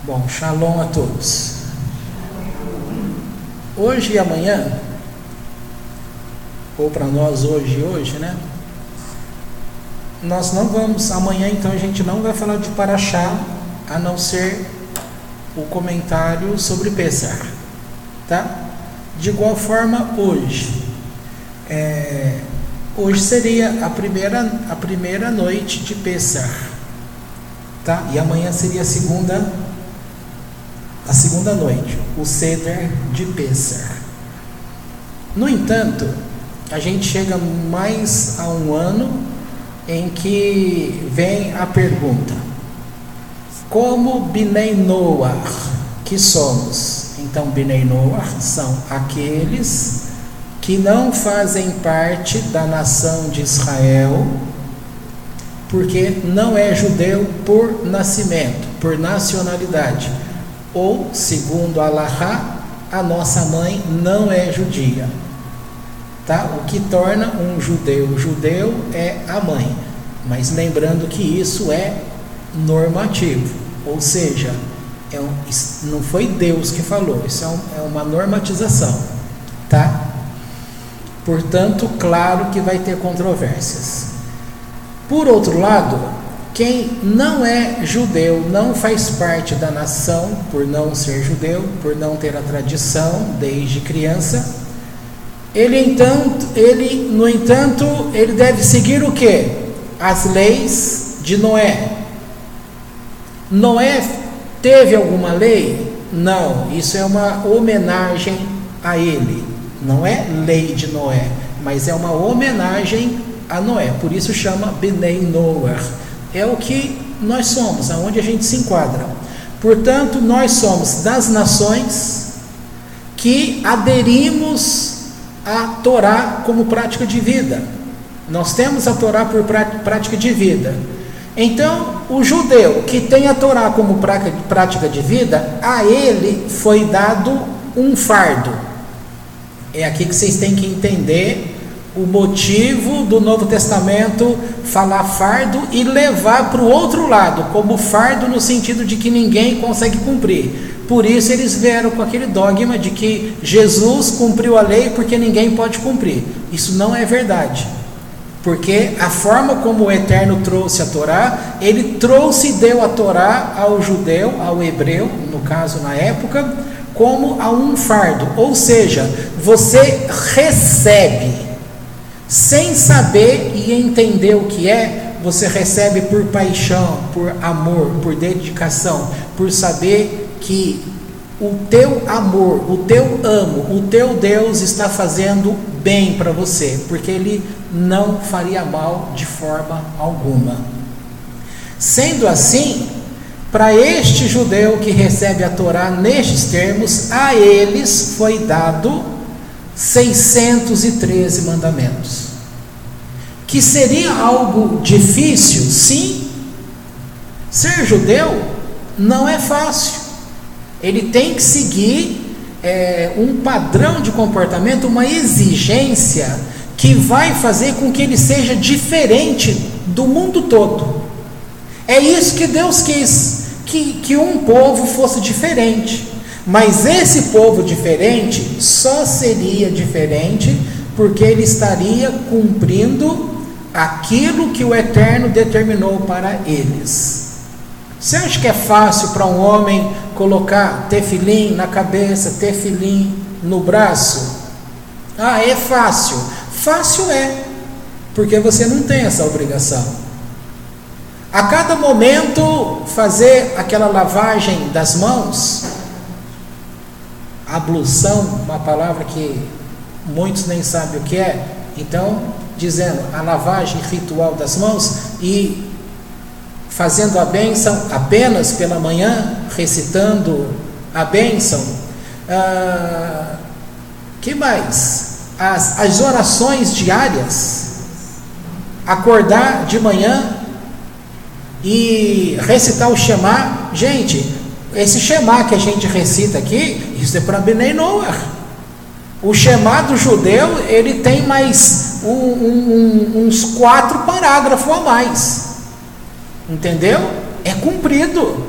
Bom, shalom a todos. Hoje e amanhã, ou para nós hoje, né? Nós não vamos, amanhã então a gente não vai falar de Parashá, a não ser o comentário sobre Pessah, tá? De igual forma, hoje seria a primeira noite de Pessah, tá? E amanhã seria a segunda noite, o Seder de Pessah. No entanto, a gente chega mais a um ano em que vem a pergunta: como Bnei Noach que somos? Então, Bnei Noach são aqueles que não fazem parte da nação de Israel, porque não é judeu por nascimento, por nacionalidade, ou, segundo Alahá, a nossa mãe não é judia, tá? O que torna um judeu é a mãe, mas lembrando que isso é normativo, ou seja, não foi Deus que falou, isso é uma normatização, tá? Portanto, claro que vai ter controvérsias. Por outro lado, quem não é judeu, não faz parte da nação, por não ser judeu, por não ter a tradição desde criança, ele, no entanto, ele deve seguir o quê? As leis de Noé. Noé teve alguma lei? Não, isso é uma homenagem a ele. Não é lei de Noé, mas é uma homenagem a Noé. Por isso chama Bnei Noach. É o que nós somos, aonde a gente se enquadra. Portanto, nós somos das nações que aderimos a Torá como prática de vida. Nós temos a Torá por prática de vida. Então, o judeu que tem a Torá como prática de vida, a ele foi dado um fardo. É aqui que vocês têm que entender o motivo do Novo Testamento falar fardo e levar para o outro lado, como fardo no sentido de que ninguém consegue cumprir. Por isso eles vieram com aquele dogma de que Jesus cumpriu a lei porque ninguém pode cumprir. Isso não é verdade, porque a forma como o Eterno trouxe a Torá, ele trouxe e deu a Torá ao judeu, ao hebreu, no caso na época, como a um fardo, ou seja, você recebe, sem saber e entender o que é, você recebe por paixão, por amor, por dedicação, por saber que o teu amor, o teu amo, o teu Deus está fazendo bem para você, porque Ele não faria mal de forma alguma. Sendo assim, para este judeu que recebe a Torá nestes termos, a eles foi dado 613 mandamentos. Que seria algo difícil? Sim. Ser judeu não é fácil. Ele tem que seguir um padrão de comportamento, uma exigência que vai fazer com que ele seja diferente do mundo todo. É isso que Deus quis, que um povo fosse diferente. Mas esse povo diferente só seria diferente porque ele estaria cumprindo aquilo que o Eterno determinou para eles. Você acha que é fácil para um homem colocar tefilim na cabeça, tefilim no braço? Ah, é fácil. Fácil é, porque você não tem essa obrigação. A cada momento fazer aquela lavagem das mãos, ablução, uma palavra que muitos nem sabem o que é, então, dizendo a lavagem ritual das mãos e fazendo a bênção apenas pela manhã, recitando a bênção. Que mais? As orações diárias, acordar de manhã e recitar o Shema. Gente, esse Shema que a gente recita aqui, isso é para Bnei Noach. O Shema do judeu, ele tem mais uns 4 parágrafos a mais, entendeu? É cumprido.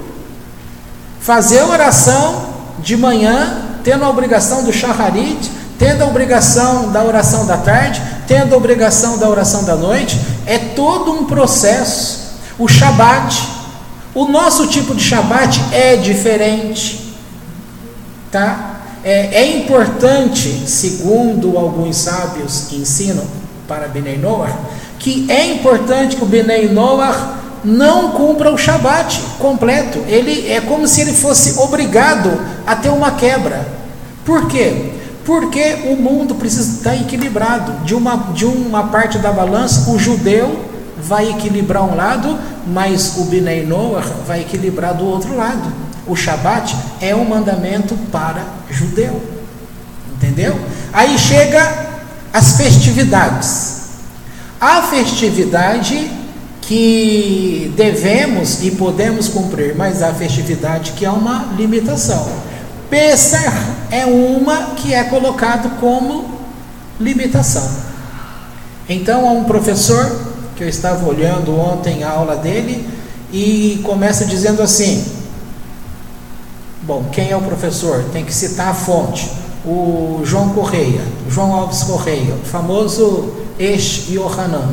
fazer oração de manhã, tendo a obrigação do shacharit, tendo a obrigação da oração da tarde, tendo a obrigação da oração da noite, é todo um processo. O Shabat, o nosso tipo de Shabat é diferente, tá? É importante, segundo alguns sábios que ensinam para Bnei Noach, que é importante que o Bnei Noach não cumpra o Shabat completo. Ele é como se ele fosse obrigado a ter uma quebra. Por quê? Porque o mundo precisa estar equilibrado. De uma parte da balança, o judeu vai equilibrar um lado, mas o Bnei Noach vai equilibrar do outro lado. O Shabat é um mandamento para judeu, entendeu? Aí chega as festividades. A festividade que devemos e podemos cumprir, mas a festividade que é uma limitação. Pessah é uma que é colocado como limitação. Então há um professor que eu estava olhando ontem a aula dele e começa dizendo assim: bom, quem é o professor? Tem que citar a fonte. O João Correia, João Alves Correia, o famoso Eish Yohanan,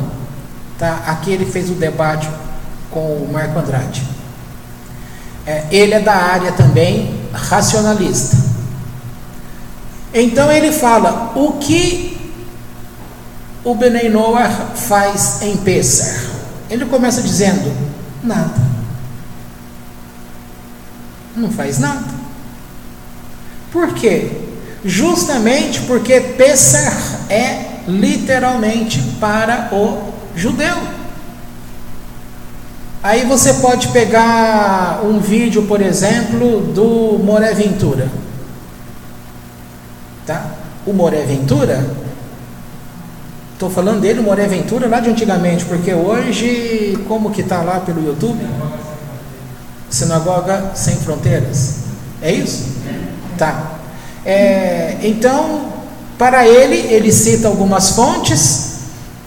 tá? Aqui ele fez o debate com o Marco Andrade. Ele é da área também racionalista. Então ele fala: o que o Bnei Noach faz em Pessah? Ele começa dizendo: nada. Não faz nada. Por quê? Justamente porque Pessah é literalmente para o judeu. Aí você pode pegar um vídeo, por exemplo, do Moré Ventura, tá? O Moré Ventura, estou falando dele, o Moré Ventura lá de antigamente, porque hoje, como que está lá pelo YouTube? Sinagoga Sem Fronteiras, é isso? Tá. Então, para ele cita algumas fontes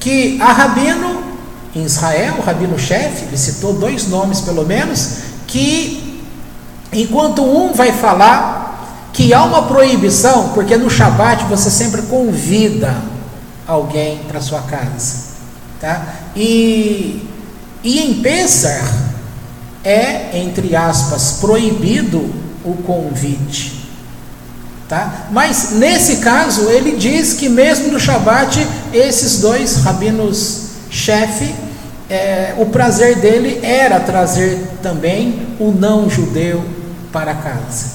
que há rabino em Israel, o rabino-chefe, ele citou 2 nomes pelo menos, que enquanto um vai falar que há uma proibição, porque no Shabat você sempre convida alguém para sua casa, tá? E em Pessah é, entre aspas, proibido o convite, tá? Mas nesse caso ele diz que mesmo no Shabat esses 2 rabinos-chefe, o prazer dele era trazer também o não-judeu para casa,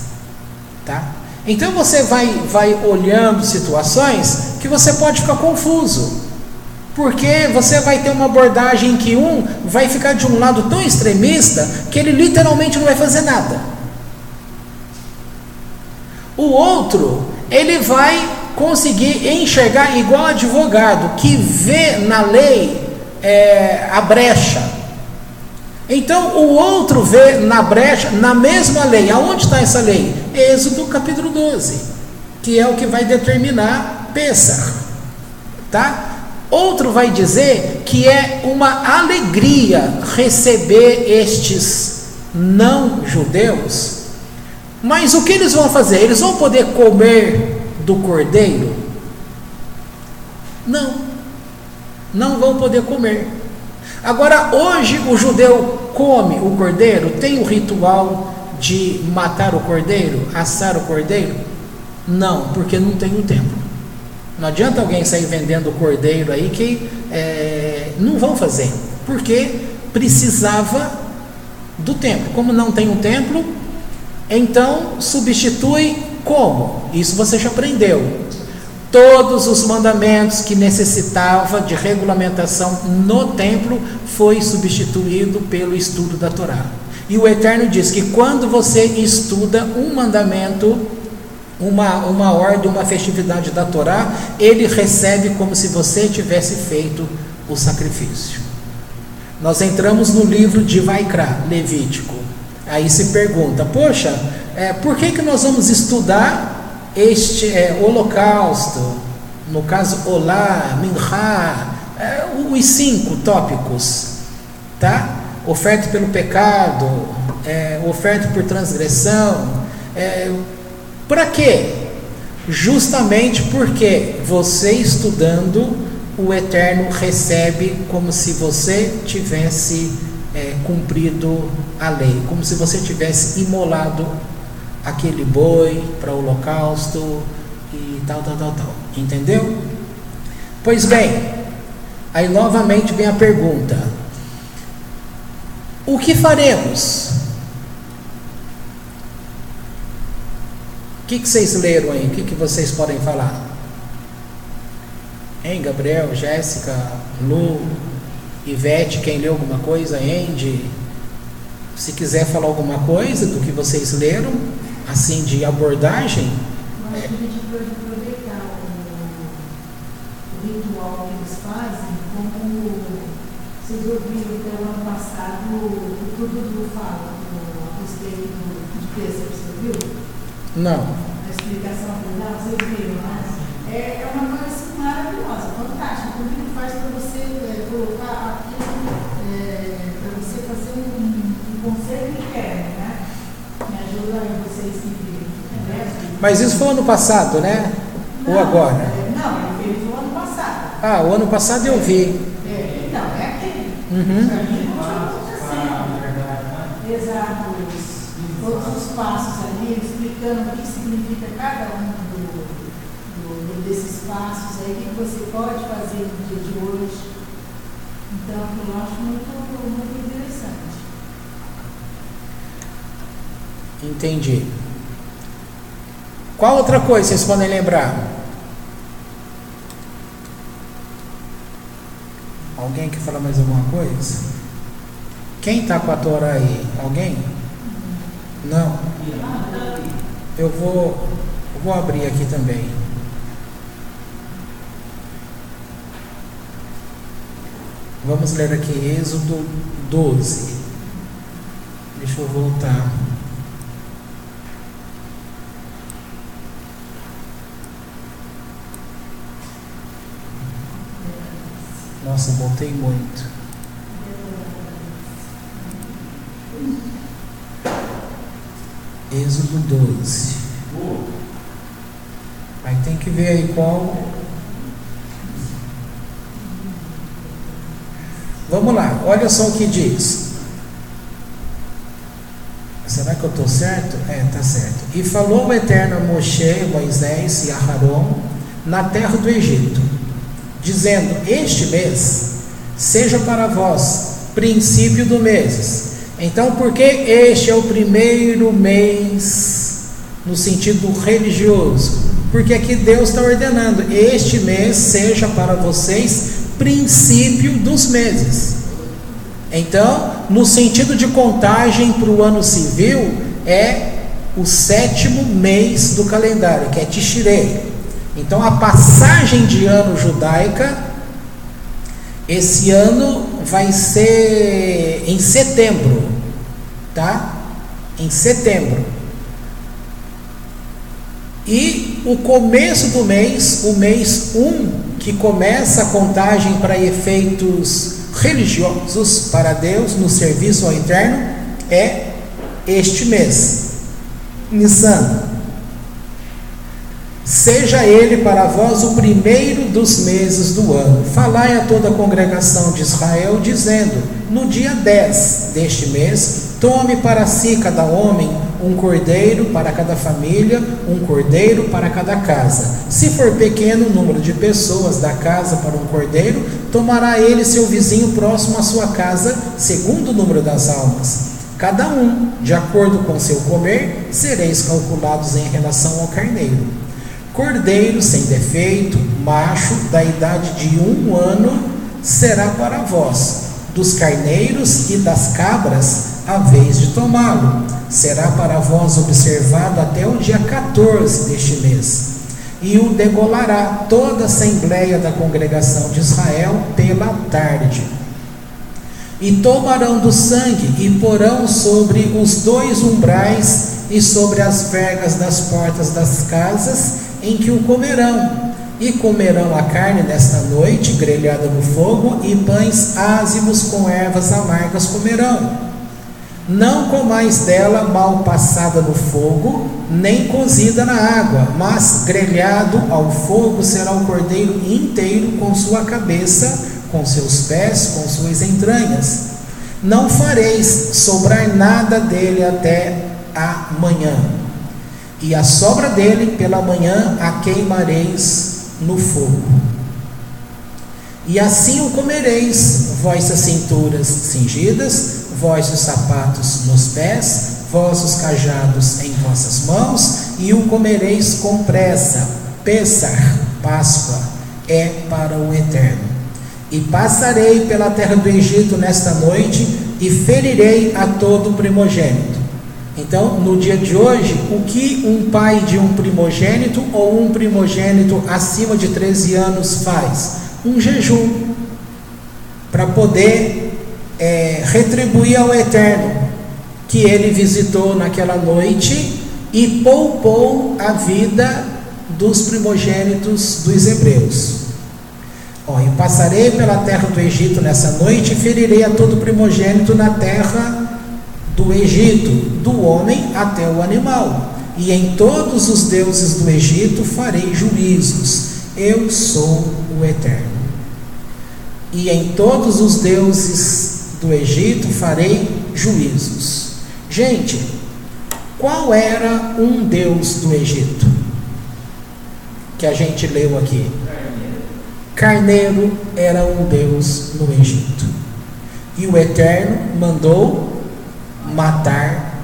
tá? Então você vai olhando situações que você pode ficar confuso, porque você vai ter uma abordagem que um vai ficar de um lado tão extremista que ele literalmente não vai fazer nada. O outro, ele vai conseguir enxergar igual advogado, que vê na lei a brecha. Então o outro vê na brecha, na mesma lei. Aonde está essa lei? Êxodo capítulo 12, que é o que vai determinar Pessah, tá? Outro vai dizer que é uma alegria receber estes não-judeus. Mas o que eles vão fazer? Eles vão poder comer do cordeiro? Não vão poder comer. Agora, hoje o judeu come o cordeiro? Tem o ritual de matar o cordeiro, assar o cordeiro? Não, porque não tem o templo. Não adianta alguém sair vendendo o cordeiro aí que não vão fazer, porque precisava do templo. Como não tem um templo, então substitui como? Isso você já aprendeu. Todos os mandamentos que necessitava de regulamentação no templo foi substituído pelo estudo da Torá. E o Eterno diz que quando você estuda um mandamento, uma ordem, uma festividade da Torá, ele recebe como se você tivesse feito o sacrifício. Nós entramos no livro de Vaikra, Levítico. Aí se pergunta: poxa, por que nós vamos estudar este holocausto, no caso Olá, Minchá, os 5 tópicos, tá? Oferta pelo pecado, oferta por transgressão. Para quê? Justamente porque você estudando, o Eterno recebe como se você tivesse cumprido a lei, como se você tivesse imolado aquele boi para o holocausto e tal. Entendeu? Pois bem, aí novamente vem a pergunta: o que faremos? O que vocês leram aí? O que vocês podem falar? Hein, Gabriel, Jéssica, Lu, Ivete, quem leu alguma coisa? Andy, se quiser falar alguma coisa do que vocês leram, assim, de abordagem. Eu acho que a gente pode aproveitar o ritual que eles fazem, como vocês ouviram até o ano passado, o Dudu fala a respeito de Pêssego, você viu? Não. A explicação final, vocês viram, né? É uma coisa assim, maravilhosa, fantástica. Como ele faz para você colocar aquilo, para você fazer um conceito interno, né? Me ajuda aí vocês que viram, né? Mas isso foi ano passado, né? Não, ou agora? Não, ele fez o ano passado. Ah, o ano passado eu vi. Então, é aquele. Uhum. Para mim, exato, todos os passos ali, explicando o que significa cada um desses passos aí, o que você pode fazer no dia de hoje. Então, eu acho muito interessante. Entendi. Qual outra coisa vocês podem lembrar? Alguém quer falar mais alguma coisa? Quem está com a Torá aí? Alguém? Não? Eu vou abrir aqui também. Vamos ler aqui Êxodo 12. Deixa eu voltar. Nossa, voltei muito. Êxodo 12. Aí tem que ver aí qual. Vamos lá, olha só o que diz. Será que eu estou certo? Está certo. E falou o Eterno a Moshe, Moisés e a Arão na terra do Egito, dizendo: este mês seja para vós princípio do mês. Então, por que este é o primeiro mês no sentido religioso? Porque aqui Deus está ordenando: este mês seja para vocês princípio dos meses. Então, no sentido de contagem para o ano civil, é o 7º mês do calendário, que é Tishrei. Então, a passagem de ano judaica, esse ano vai ser em setembro, tá? Em setembro. E o começo do mês, o mês 1, que começa a contagem para efeitos religiosos para Deus, no serviço ao Eterno, é este mês, Nissan. Seja ele para vós o primeiro dos meses do ano. Falai a toda a congregação de Israel, dizendo: no dia 10 deste mês, tome para si cada homem um cordeiro para cada família, um cordeiro para cada casa. Se for pequeno o número de pessoas da casa para um cordeiro, tomará ele seu vizinho próximo à sua casa, segundo o número das almas. Cada um, de acordo com seu comer, sereis calculados em relação ao carneiro. Cordeiro sem defeito, macho, da idade de 1 ano, será para vós. Dos carneiros e das cabras, a vez de tomá-lo. Será para vós observado até o dia 14 deste mês. E o degolará toda a assembleia da congregação de Israel pela tarde. E tomarão do sangue e porão sobre os 2 umbrais e sobre as vergas das portas das casas em que o comerão. E comerão a carne nesta noite, grelhada no fogo, e pães ázimos com ervas amargas comerão. Não comais dela mal passada no fogo, nem cozida na água, mas grelhado ao fogo será o cordeiro inteiro, com sua cabeça, com seus pés, com suas entranhas. Não fareis sobrar nada dele até a manhã, e a sobra dele pela manhã a queimareis no fogo. E assim o comereis, vossas cinturas cingidas, vossos sapatos nos pés, vossos cajados em vossas mãos, e o comereis com pressa. Pêssar, Páscoa, é para o Eterno. E passarei pela terra do Egito nesta noite, e ferirei a todo primogênito. Então, no dia de hoje, o que um pai de um primogênito ou um primogênito acima de 13 anos faz? Um jejum, para poder retribuir ao Eterno, que ele visitou naquela noite e poupou a vida dos primogênitos dos hebreus. E passarei pela terra do Egito nessa noite e ferirei a todo primogênito na terra do Egito, do homem até o animal, e em todos os deuses do Egito farei juízos. Eu sou o Eterno. E em todos os deuses do Egito farei juízos. Gente, qual era um deus do Egito que a gente leu aqui? Carneiro era um deus no Egito, e o Eterno mandou matar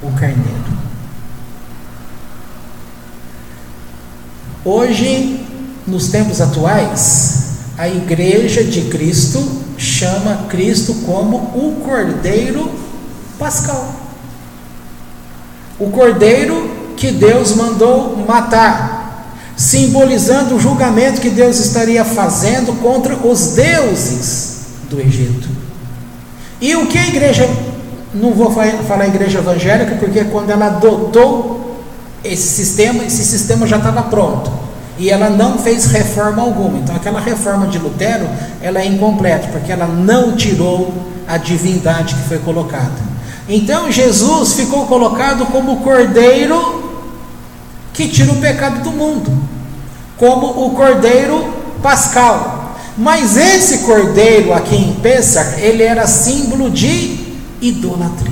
o carneiro. Hoje, nos tempos atuais, a Igreja de Cristo chama Cristo como o Cordeiro Pascal, o Cordeiro que Deus mandou matar, simbolizando o julgamento que Deus estaria fazendo contra os deuses do Egito. E o que a igreja, não vou falar igreja evangélica, porque quando ela adotou esse sistema já estava pronto, e ela não fez reforma alguma. Então aquela reforma de Lutero, ela é incompleta, porque ela não tirou a divindade que foi colocada. Então Jesus ficou colocado como o Cordeiro que tira o pecado do mundo, como o Cordeiro Pascal. Mas esse Cordeiro aqui em Pêssar, ele era símbolo de idolatria.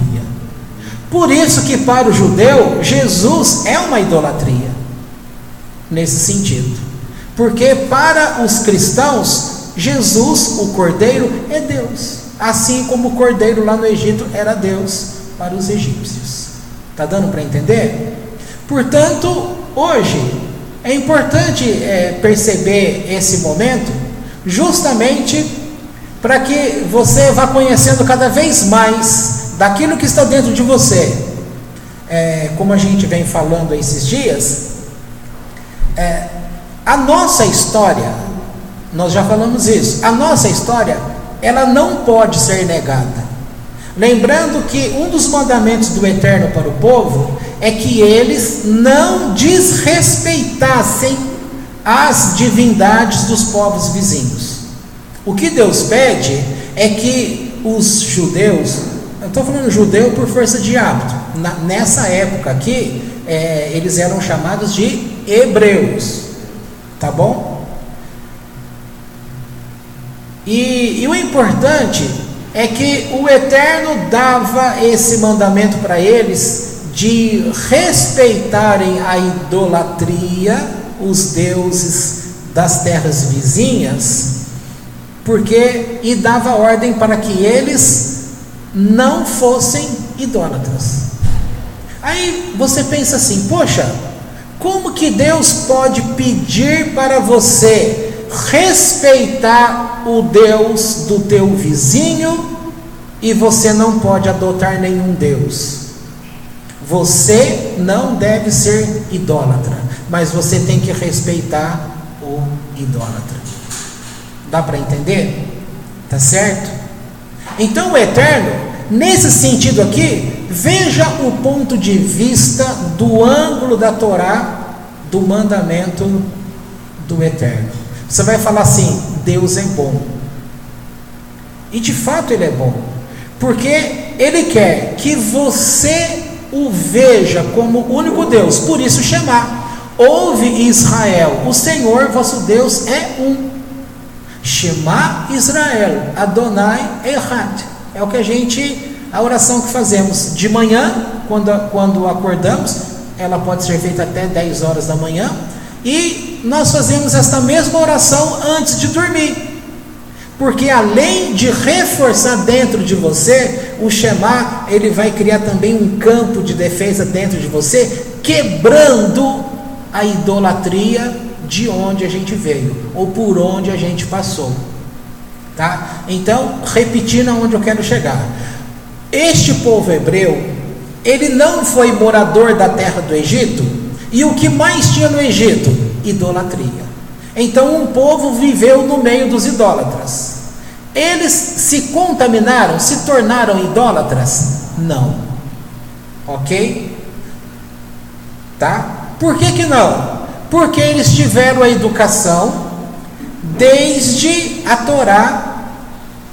Por isso que para o judeu, Jesus é uma idolatria, nesse sentido. Porque para os cristãos, Jesus, o Cordeiro, é Deus. Assim como o Cordeiro lá no Egito era Deus para os egípcios. Está dando para entender? Portanto, hoje é importante perceber esse momento, justamente para que você vá conhecendo cada vez mais daquilo que está dentro de você. Como a gente vem falando esses dias, a nossa história, nós já falamos isso, a nossa história, ela não pode ser negada. Lembrando que um dos mandamentos do Eterno para o povo é que eles não desrespeitassem as divindades dos povos vizinhos. O que Deus pede é que os judeus, eu estou falando judeu por força de hábito, nessa época aqui, eles eram chamados de hebreus, tá bom? E o importante é que o Eterno dava esse mandamento para eles de respeitarem a idolatria, os deuses das terras vizinhas, e dava ordem para que eles não fossem idólatras. Aí você pensa assim: poxa, como que Deus pode pedir para você respeitar o Deus do teu vizinho e você não pode adotar nenhum Deus? Você não deve ser idólatra, mas você tem que respeitar o idólatra. Dá para entender? Tá certo? Então o Eterno, nesse sentido aqui, veja o ponto de vista do ângulo da Torá, do mandamento do Eterno. Você vai falar assim: Deus é bom. E de fato Ele é bom, porque Ele quer que você o veja como o único Deus. Por isso chamar. Ouve, Israel, o Senhor vosso Deus é um. Shema Israel, Adonai Echad. É o que a oração que fazemos de manhã, quando acordamos. Ela pode ser feita até 10 horas da manhã. E nós fazemos esta mesma oração antes de dormir. Porque além de reforçar dentro de você, o Shema, ele vai criar também um campo de defesa dentro de você, quebrando a idolatria de onde a gente veio, ou por onde a gente passou. Tá? Então, repetindo aonde eu quero chegar. Este povo hebreu, ele não foi morador da terra do Egito, e o que mais tinha no Egito? Idolatria. Então um povo viveu no meio dos idólatras. Eles se contaminaram, se tornaram idólatras? Não. Ok? Tá? Por que não? Porque eles tiveram a educação desde a Torá,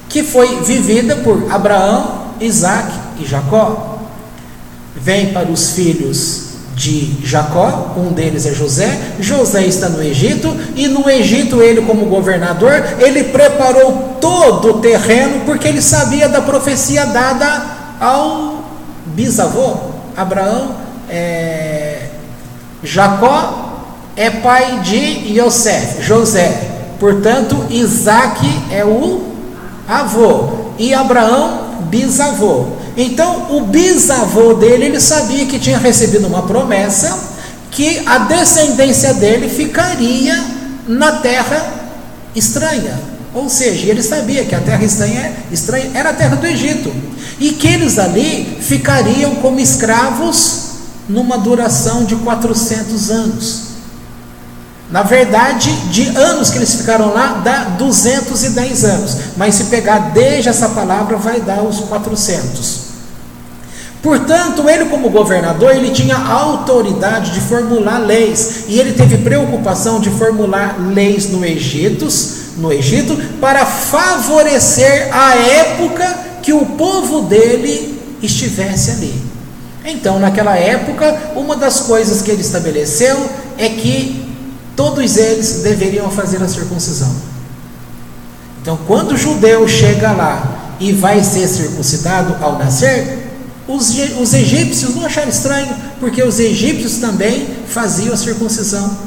que foi vivida por Abraão, Isaac e Jacó. Vem para os filhos de Jacó, um deles é José. José está no Egito, e no Egito ele, como governador, ele preparou todo o terreno, porque ele sabia da profecia dada ao bisavô Abraão. Jacó é pai de Yosef, José, portanto Isaac é o avô, e Abraão bisavô. Então o bisavô dele, ele sabia que tinha recebido uma promessa, que a descendência dele ficaria na terra estranha, ou seja, ele sabia que a terra estranha era a terra do Egito, e que eles ali ficariam como escravos numa duração de 400 anos. Na verdade, de anos que eles ficaram lá, dá 210 anos, mas se pegar desde essa palavra, vai dar os 400. Portanto, ele como governador, ele tinha autoridade de formular leis, e ele teve preocupação de formular leis no Egito, para favorecer a época que o povo dele estivesse ali. Então, naquela época, uma das coisas que ele estabeleceu é que todos eles deveriam fazer a circuncisão. Então, quando o judeu chega lá e vai ser circuncidado ao nascer, os egípcios não acharam estranho, porque os egípcios também faziam a circuncisão.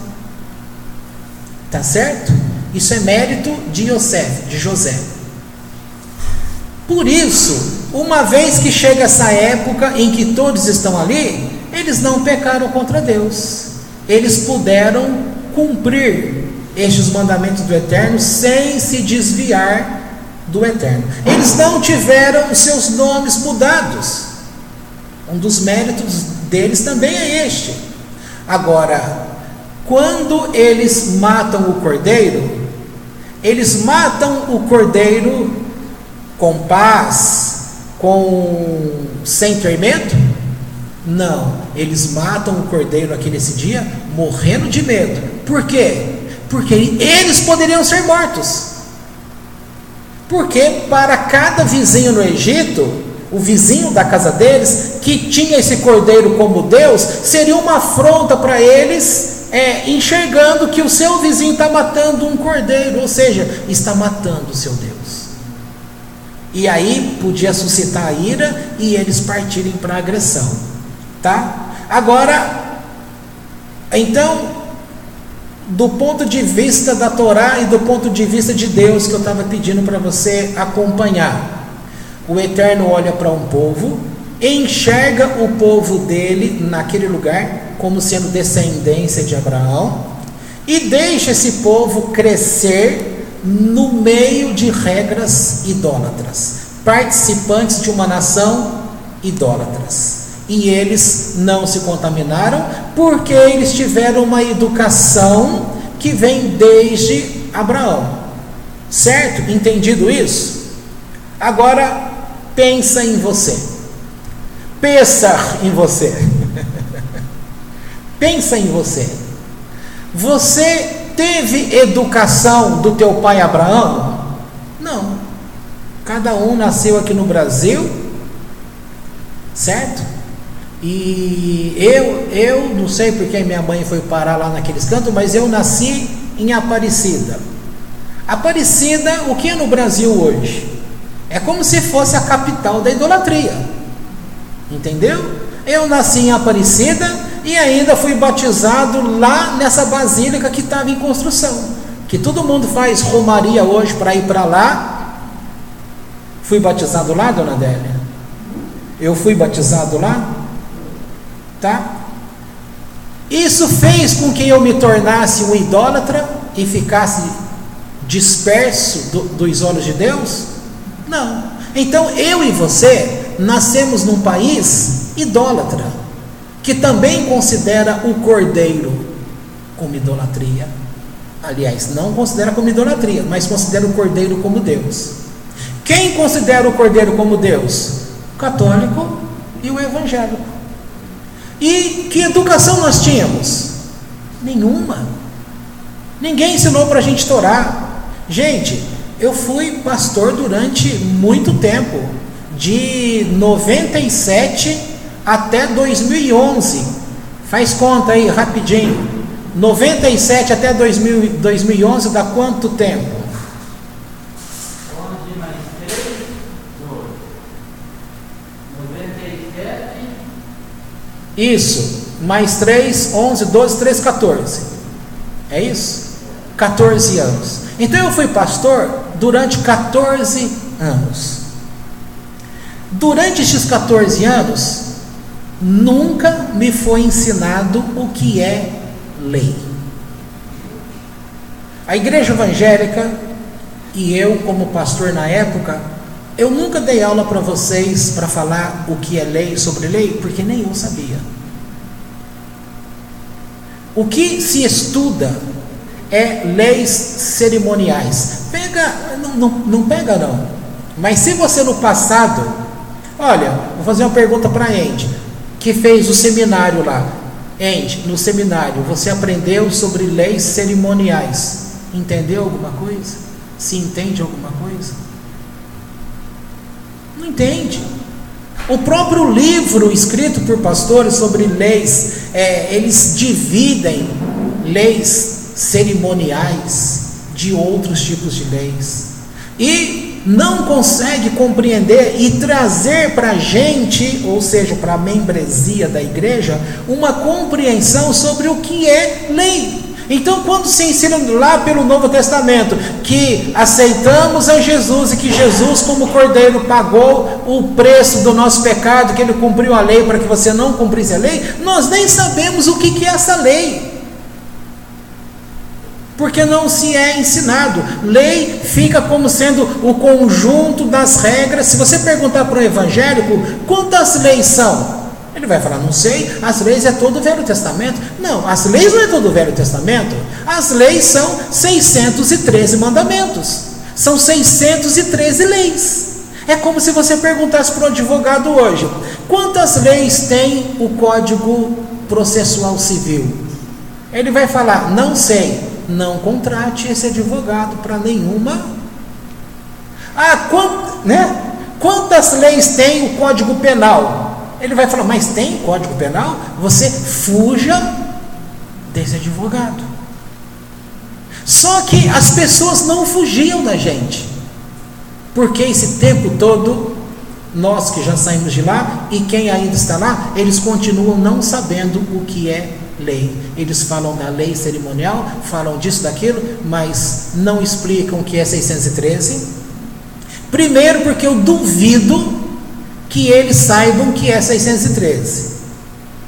Tá certo? Isso é mérito de José. Por isso, uma vez que chega essa época em que todos estão ali, eles não pecaram contra Deus. Eles puderam cumprir estes mandamentos do Eterno sem se desviar do Eterno. Eles não tiveram os seus nomes mudados. Um dos méritos deles também é este. Agora, quando eles matam o cordeiro, eles matam o cordeiro com paz, sem tormento? Não, eles matam o cordeiro nesse dia morrendo de medo. Por quê? Porque eles poderiam ser mortos. Porque para cada vizinho no Egito, o vizinho da casa deles, que tinha esse cordeiro como Deus, seria uma afronta para eles, enxergando que o seu vizinho está matando um cordeiro, ou seja, está matando o seu Deus. E aí podia suscitar a ira e eles partirem para a agressão. Tá? Agora, então, do ponto de vista da Torá e do ponto de vista de Deus, que eu estava pedindo para você acompanhar, o Eterno olha para um povo, enxerga o povo dele naquele lugar como sendo descendência de Abraão, e deixa esse povo crescer no meio de regras idólatras, participantes de uma nação idólatras. E eles não se contaminaram, porque eles tiveram uma educação que vem desde Abraão. Certo? Entendido isso? Agora, pensa em você. Pensa em você. Pensa em você. Você teve educação do teu pai Abraão? Não. Cada um nasceu aqui no Brasil certo? E eu não sei porque minha mãe foi parar lá naqueles cantos, mas eu nasci em Aparecida. Aparecida, o que é no Brasil hoje? É como se fosse a capital da idolatria, entendeu? Eu nasci em Aparecida e ainda fui batizado lá nessa basílica que estava em construção, que todo mundo faz romaria hoje para ir para lá. Fui batizado lá, dona Adélia? Eu fui batizado lá, tá? Isso fez com que eu me tornasse um idólatra e ficasse disperso dos olhos de Deus? Não. Então eu e você nascemos num país idólatra, que também considera o cordeiro como idolatria. Aliás, não considera como idolatria, mas considera o cordeiro como Deus. Quem considera o cordeiro como Deus? O católico e o evangélico. E que educação nós tínhamos? Nenhuma. Ninguém ensinou para a gente orar. Gente, eu fui pastor durante muito tempo, de 97 até 2011. Faz conta aí, rapidinho. 97 até 2011 dá quanto tempo? 11 mais 3, 12. 97. Isso, mais 3, 11, 12, 13, 14. É isso? 14 anos. Então eu fui pastor durante 14 anos. Durante esses 14 anos, nunca me foi ensinado o que é lei. A igreja evangélica e eu, como pastor na época, eu nunca dei aula para vocês para falar o que é lei, sobre lei, porque nem eu sabia. O que se estuda é leis cerimoniais. Não pega não. Mas se você no passado, olha, vou fazer uma pergunta para a Andy, que fez o seminário lá. Andy, no seminário, você aprendeu sobre leis cerimoniais. Entendeu alguma coisa? Se entende alguma coisa? Não entende. O próprio livro escrito por pastores sobre leis, eles dividem leis cerimoniais de outros tipos de leis, e não consegue compreender e trazer para a gente, ou seja, para a membresia da igreja, uma compreensão sobre o que é lei. Então, quando se ensina lá pelo Novo Testamento que aceitamos a Jesus e que Jesus, como cordeiro, pagou o preço do nosso pecado, que ele cumpriu a lei para que você não cumprisse a lei, nós nem sabemos o que é essa lei, porque não se é ensinado. Lei fica como sendo o conjunto das regras. Se você perguntar para um evangélico quantas leis são, ele vai falar, não sei, as leis é todo o Velho Testamento. Não, as leis não é todo o Velho Testamento. As leis são 613 mandamentos, são 613 leis. É como se você perguntasse para um advogado hoje, quantas leis tem o Código Processual Civil? Ele vai falar, não sei. Não contrate esse advogado para nenhuma. Quantas leis tem o Código Penal? Ele vai falar, mas tem Código Penal? Você fuja desse advogado. Só que as pessoas não fugiam da gente, porque esse tempo todo, nós que já saímos de lá, e quem ainda está lá, eles continuam não sabendo o que é lei. Eles falam da lei cerimonial, falam disso, daquilo, mas não explicam o que é 613. Primeiro porque eu duvido que eles saibam o que é 613,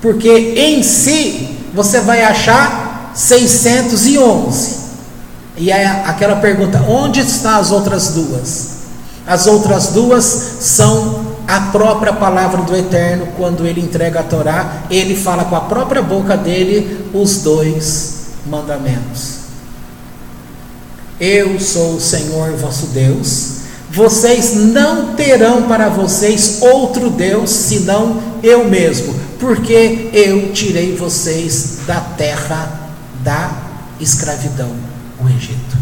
porque em si você vai achar 611, e é aquela pergunta, onde estão as outras duas? As outras duas são a própria palavra do Eterno. Quando ele entrega a Torá, ele fala com a própria boca dele os 2 mandamentos. Eu sou o Senhor vosso Deus, vocês não terão para vocês outro Deus senão eu mesmo, porque eu tirei vocês da terra da escravidão, o Egito.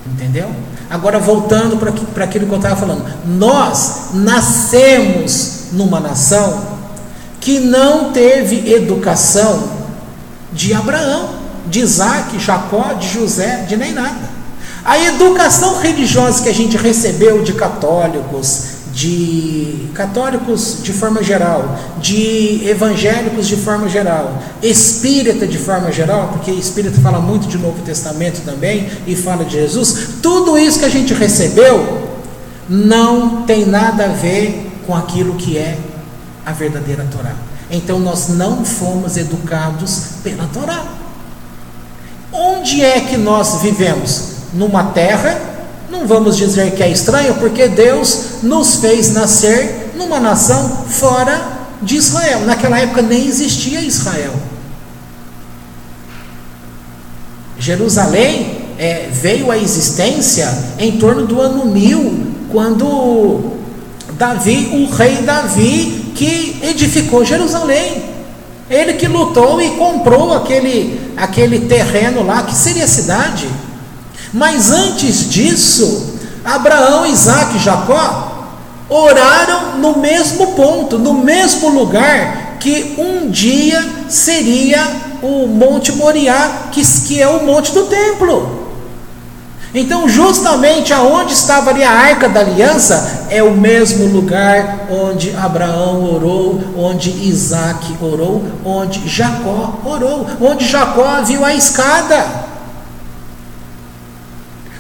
Entendeu? Agora voltando para aquilo que eu estava falando, nós nascemos numa nação que não teve educação de Abraão, de Isaac, Jacó, de José, de nem nada. A educação religiosa que a gente recebeu de católicos de forma geral, de evangélicos de forma geral, espírita de forma geral, porque espírita fala muito de Novo Testamento também e fala de Jesus, tudo isso que a gente recebeu não tem nada a ver com aquilo que é a verdadeira Torá. Então nós não fomos educados pela Torá. Onde é que nós vivemos? Numa terra, não vamos dizer que é estranho, porque Deus nos fez nascer numa nação fora de Israel. Naquela época nem existia Israel. Jerusalém veio à existência em torno do ano 1000, quando Davi, o rei Davi, que edificou Jerusalém. Ele que lutou e comprou aquele terreno lá, que seria a cidade. Mas antes disso, Abraão, Isaac e Jacó oraram no mesmo ponto, no mesmo lugar, que um dia seria o Monte Moriá, que é o monte do templo. Então, justamente aonde estava ali a Arca da Aliança, é o mesmo lugar onde Abraão orou, onde Isaac orou, onde Jacó orou, onde Jacó viu a escada,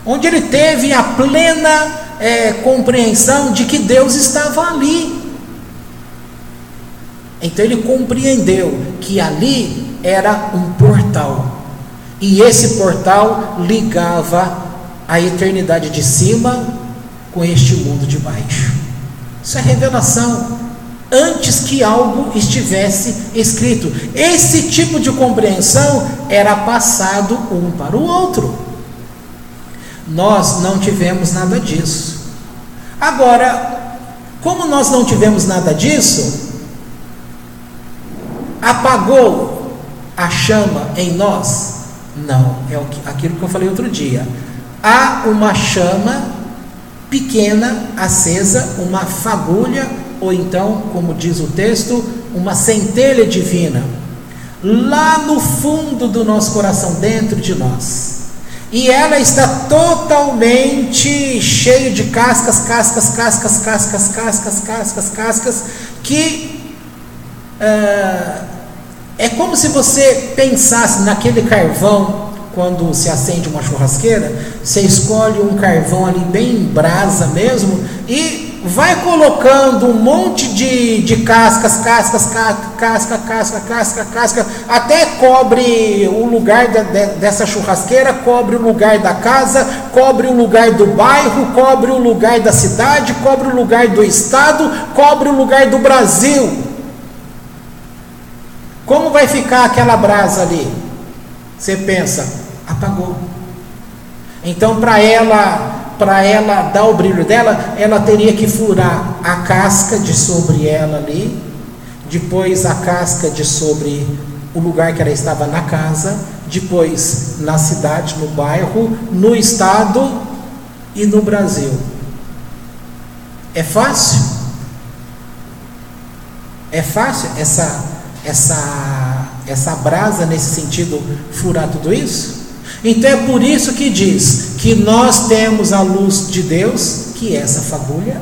onde ele teve a plena compreensão de que Deus estava ali. Então ele compreendeu que ali era um portal, e esse portal ligava a eternidade de cima com este mundo de baixo. Isso é revelação, antes que algo estivesse escrito. Esse tipo de compreensão era passado um para o outro. Nós não tivemos nada disso. Agora, como nós não tivemos nada disso, apagou a chama em nós? Não, é aquilo que eu falei outro dia. Há uma chama pequena, acesa, uma fagulha, ou então, como diz o texto, uma centelha divina, lá no fundo do nosso coração, dentro de nós. E ela está totalmente cheia de cascas, que é como se você pensasse naquele carvão. Quando se acende uma churrasqueira, você escolhe um carvão ali bem em brasa mesmo e vai colocando um monte de cascas, até cobre o lugar dessa churrasqueira, cobre o lugar da casa, cobre o lugar do bairro, cobre o lugar da cidade, cobre o lugar do estado, cobre o lugar do Brasil. Como vai ficar aquela brasa ali? Você pensa, apagou. Então, para ela dar o brilho dela, ela teria que furar a casca de sobre ela ali, depois a casca de sobre o lugar que ela estava na casa, depois na cidade, no bairro, no estado e no Brasil. É fácil? É fácil essa brasa, nesse sentido, furar tudo isso? Então é por isso que diz que nós temos a luz de Deus, que é essa fagulha,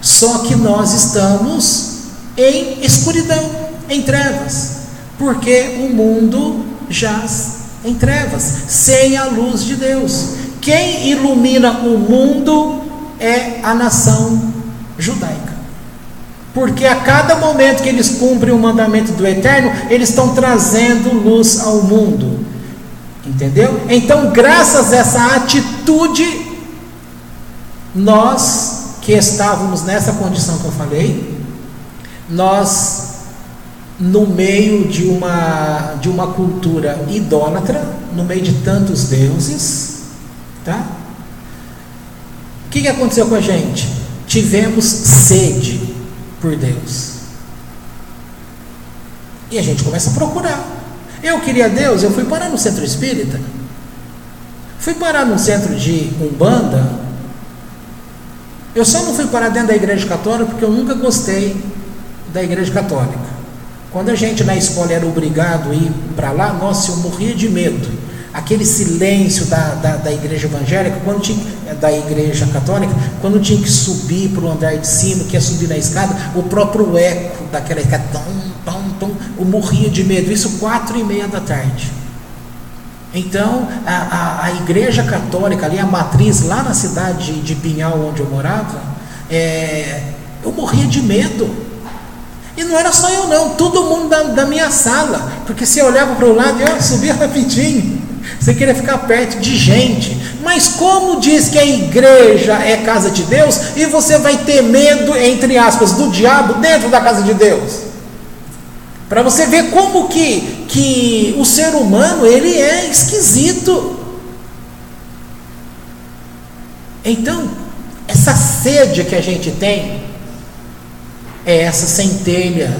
só que nós estamos em escuridão, em trevas, porque o mundo jaz em trevas, sem a luz de Deus. Quem ilumina o mundo é a nação judaica, porque a cada momento que eles cumprem o mandamento do Eterno, eles estão trazendo luz ao mundo. Entendeu? Então, graças a essa atitude, nós que estávamos nessa condição que eu falei, nós, no meio de uma cultura idólatra, no meio de tantos deuses, tá? O que aconteceu com a gente? Tivemos sede por Deus, e a gente começa a procurar. Eu queria Deus, eu fui parar no centro espírita, fui parar no centro de Umbanda, Eu só não fui parar dentro da igreja católica porque eu nunca gostei da igreja católica. Quando a gente na escola era obrigado a ir para lá, nossa, eu morria de medo. Aquele silêncio da igreja evangélica, da igreja católica, quando tinha que subir para o andar de cima, que ia subir na escada, o próprio eco daquela escada, eu morria de medo. Isso 4:30 da tarde. Então, a igreja católica ali, a matriz, lá na cidade de Pinhal, onde eu morava, eu morria de medo. E não era só eu não, todo mundo da minha sala, porque você olhava para o lado e eu subia rapidinho, você queria ficar perto de gente. Mas como diz que a igreja é casa de Deus, e você vai ter medo, entre aspas, do diabo dentro da casa de Deus? Para você ver como que o ser humano, ele é esquisito. Então, essa sede que a gente tem, é essa centelha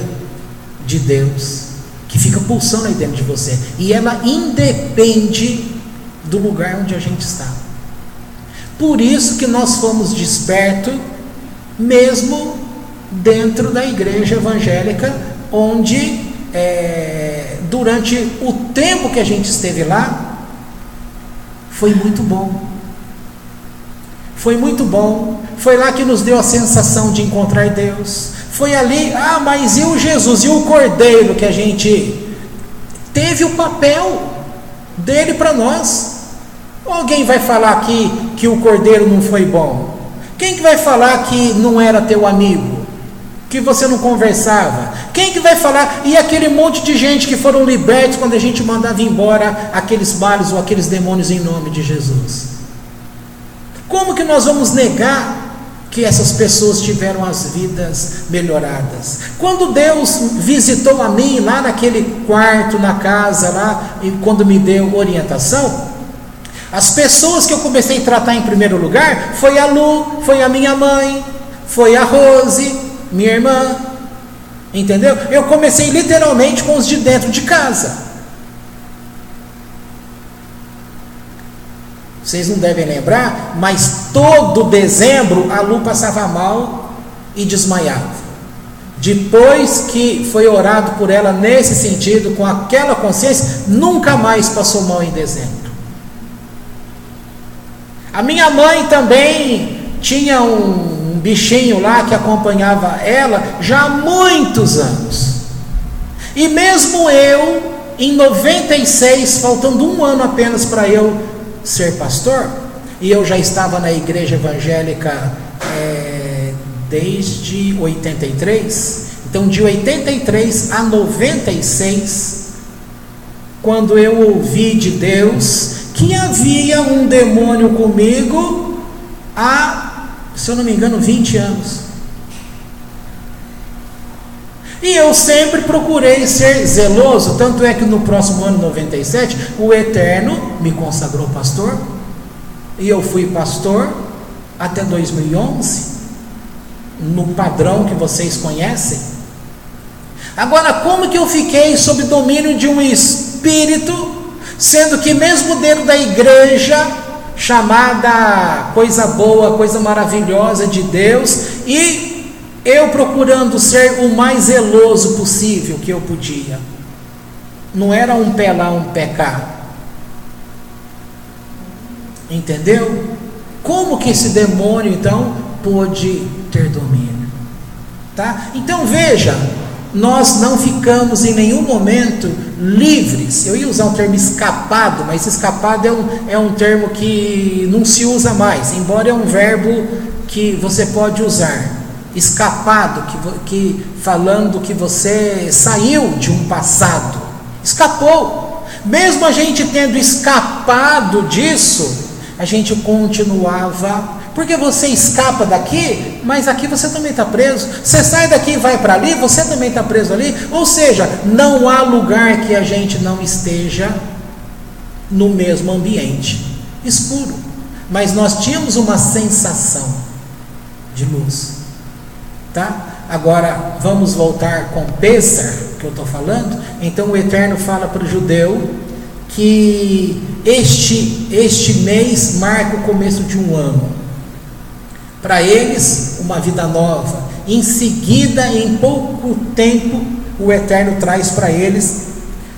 de Deus, que fica pulsando aí dentro de você, e ela independe do lugar onde a gente está. Por isso que nós fomos despertos, mesmo dentro da igreja evangélica, onde durante o tempo que a gente esteve lá, foi muito bom. Foi muito bom. Foi lá que nos deu a sensação de encontrar Deus. Foi ali, mas e o Jesus, e o Cordeiro, que a gente teve o papel dele para nós? Alguém vai falar que o Cordeiro não foi bom? Quem que vai falar que não era teu amigo? Que você não conversava? Quem que vai falar? E aquele monte de gente que foram libertos quando a gente mandava embora aqueles males ou aqueles demônios em nome de Jesus? Como que nós vamos negar que essas pessoas tiveram as vidas melhoradas? Quando Deus visitou a mim lá naquele quarto, na casa lá, e quando me deu orientação, as pessoas que eu comecei a tratar em primeiro lugar, foi a Lu, foi a minha mãe, foi a Rose, minha irmã, entendeu? Eu comecei literalmente com os de dentro de casa. Vocês não devem lembrar, mas todo dezembro a Lu passava mal e desmaiava. Depois que foi orado por ela nesse sentido, com aquela consciência, nunca mais passou mal em dezembro. A minha mãe também tinha um bichinho lá que acompanhava ela já há muitos anos. E mesmo eu, em 96, faltando um ano apenas para eu ser pastor, e eu já estava na igreja evangélica desde 83, então de 83 a 96, quando eu ouvi de Deus que havia um demônio comigo há, se eu não me engano, 20 anos. E eu sempre procurei ser zeloso, tanto é que no próximo ano, 97, o Eterno me consagrou pastor, e eu fui pastor até 2011, no padrão que vocês conhecem. Agora, como que eu fiquei sob domínio de um espírito, sendo que mesmo dentro da igreja, chamada coisa boa, coisa maravilhosa de Deus, e eu procurando ser o mais zeloso possível que eu podia, não era um pé lá, um pé cá, entendeu? Como que esse demônio então pôde ter domínio, tá? Então veja, nós não ficamos em nenhum momento livres. Eu ia usar um termo escapado, mas escapado é um termo que não se usa mais, embora é um verbo que você pode usar. Escapado, que falando que você saiu de um passado, escapou. Mesmo a gente tendo escapado disso, a gente continuava, porque você escapa daqui, mas aqui você também está preso. Você sai daqui e vai para ali, você também está preso ali. Ou seja, não há lugar que a gente não esteja no mesmo ambiente escuro, mas nós tínhamos uma sensação de luz. Tá? Agora vamos voltar com Pêssar, que eu estou falando. Então o Eterno fala para o judeu que este mês marca o começo de um ano. para eles uma vida nova. Em seguida, em pouco tempo, o Eterno traz para eles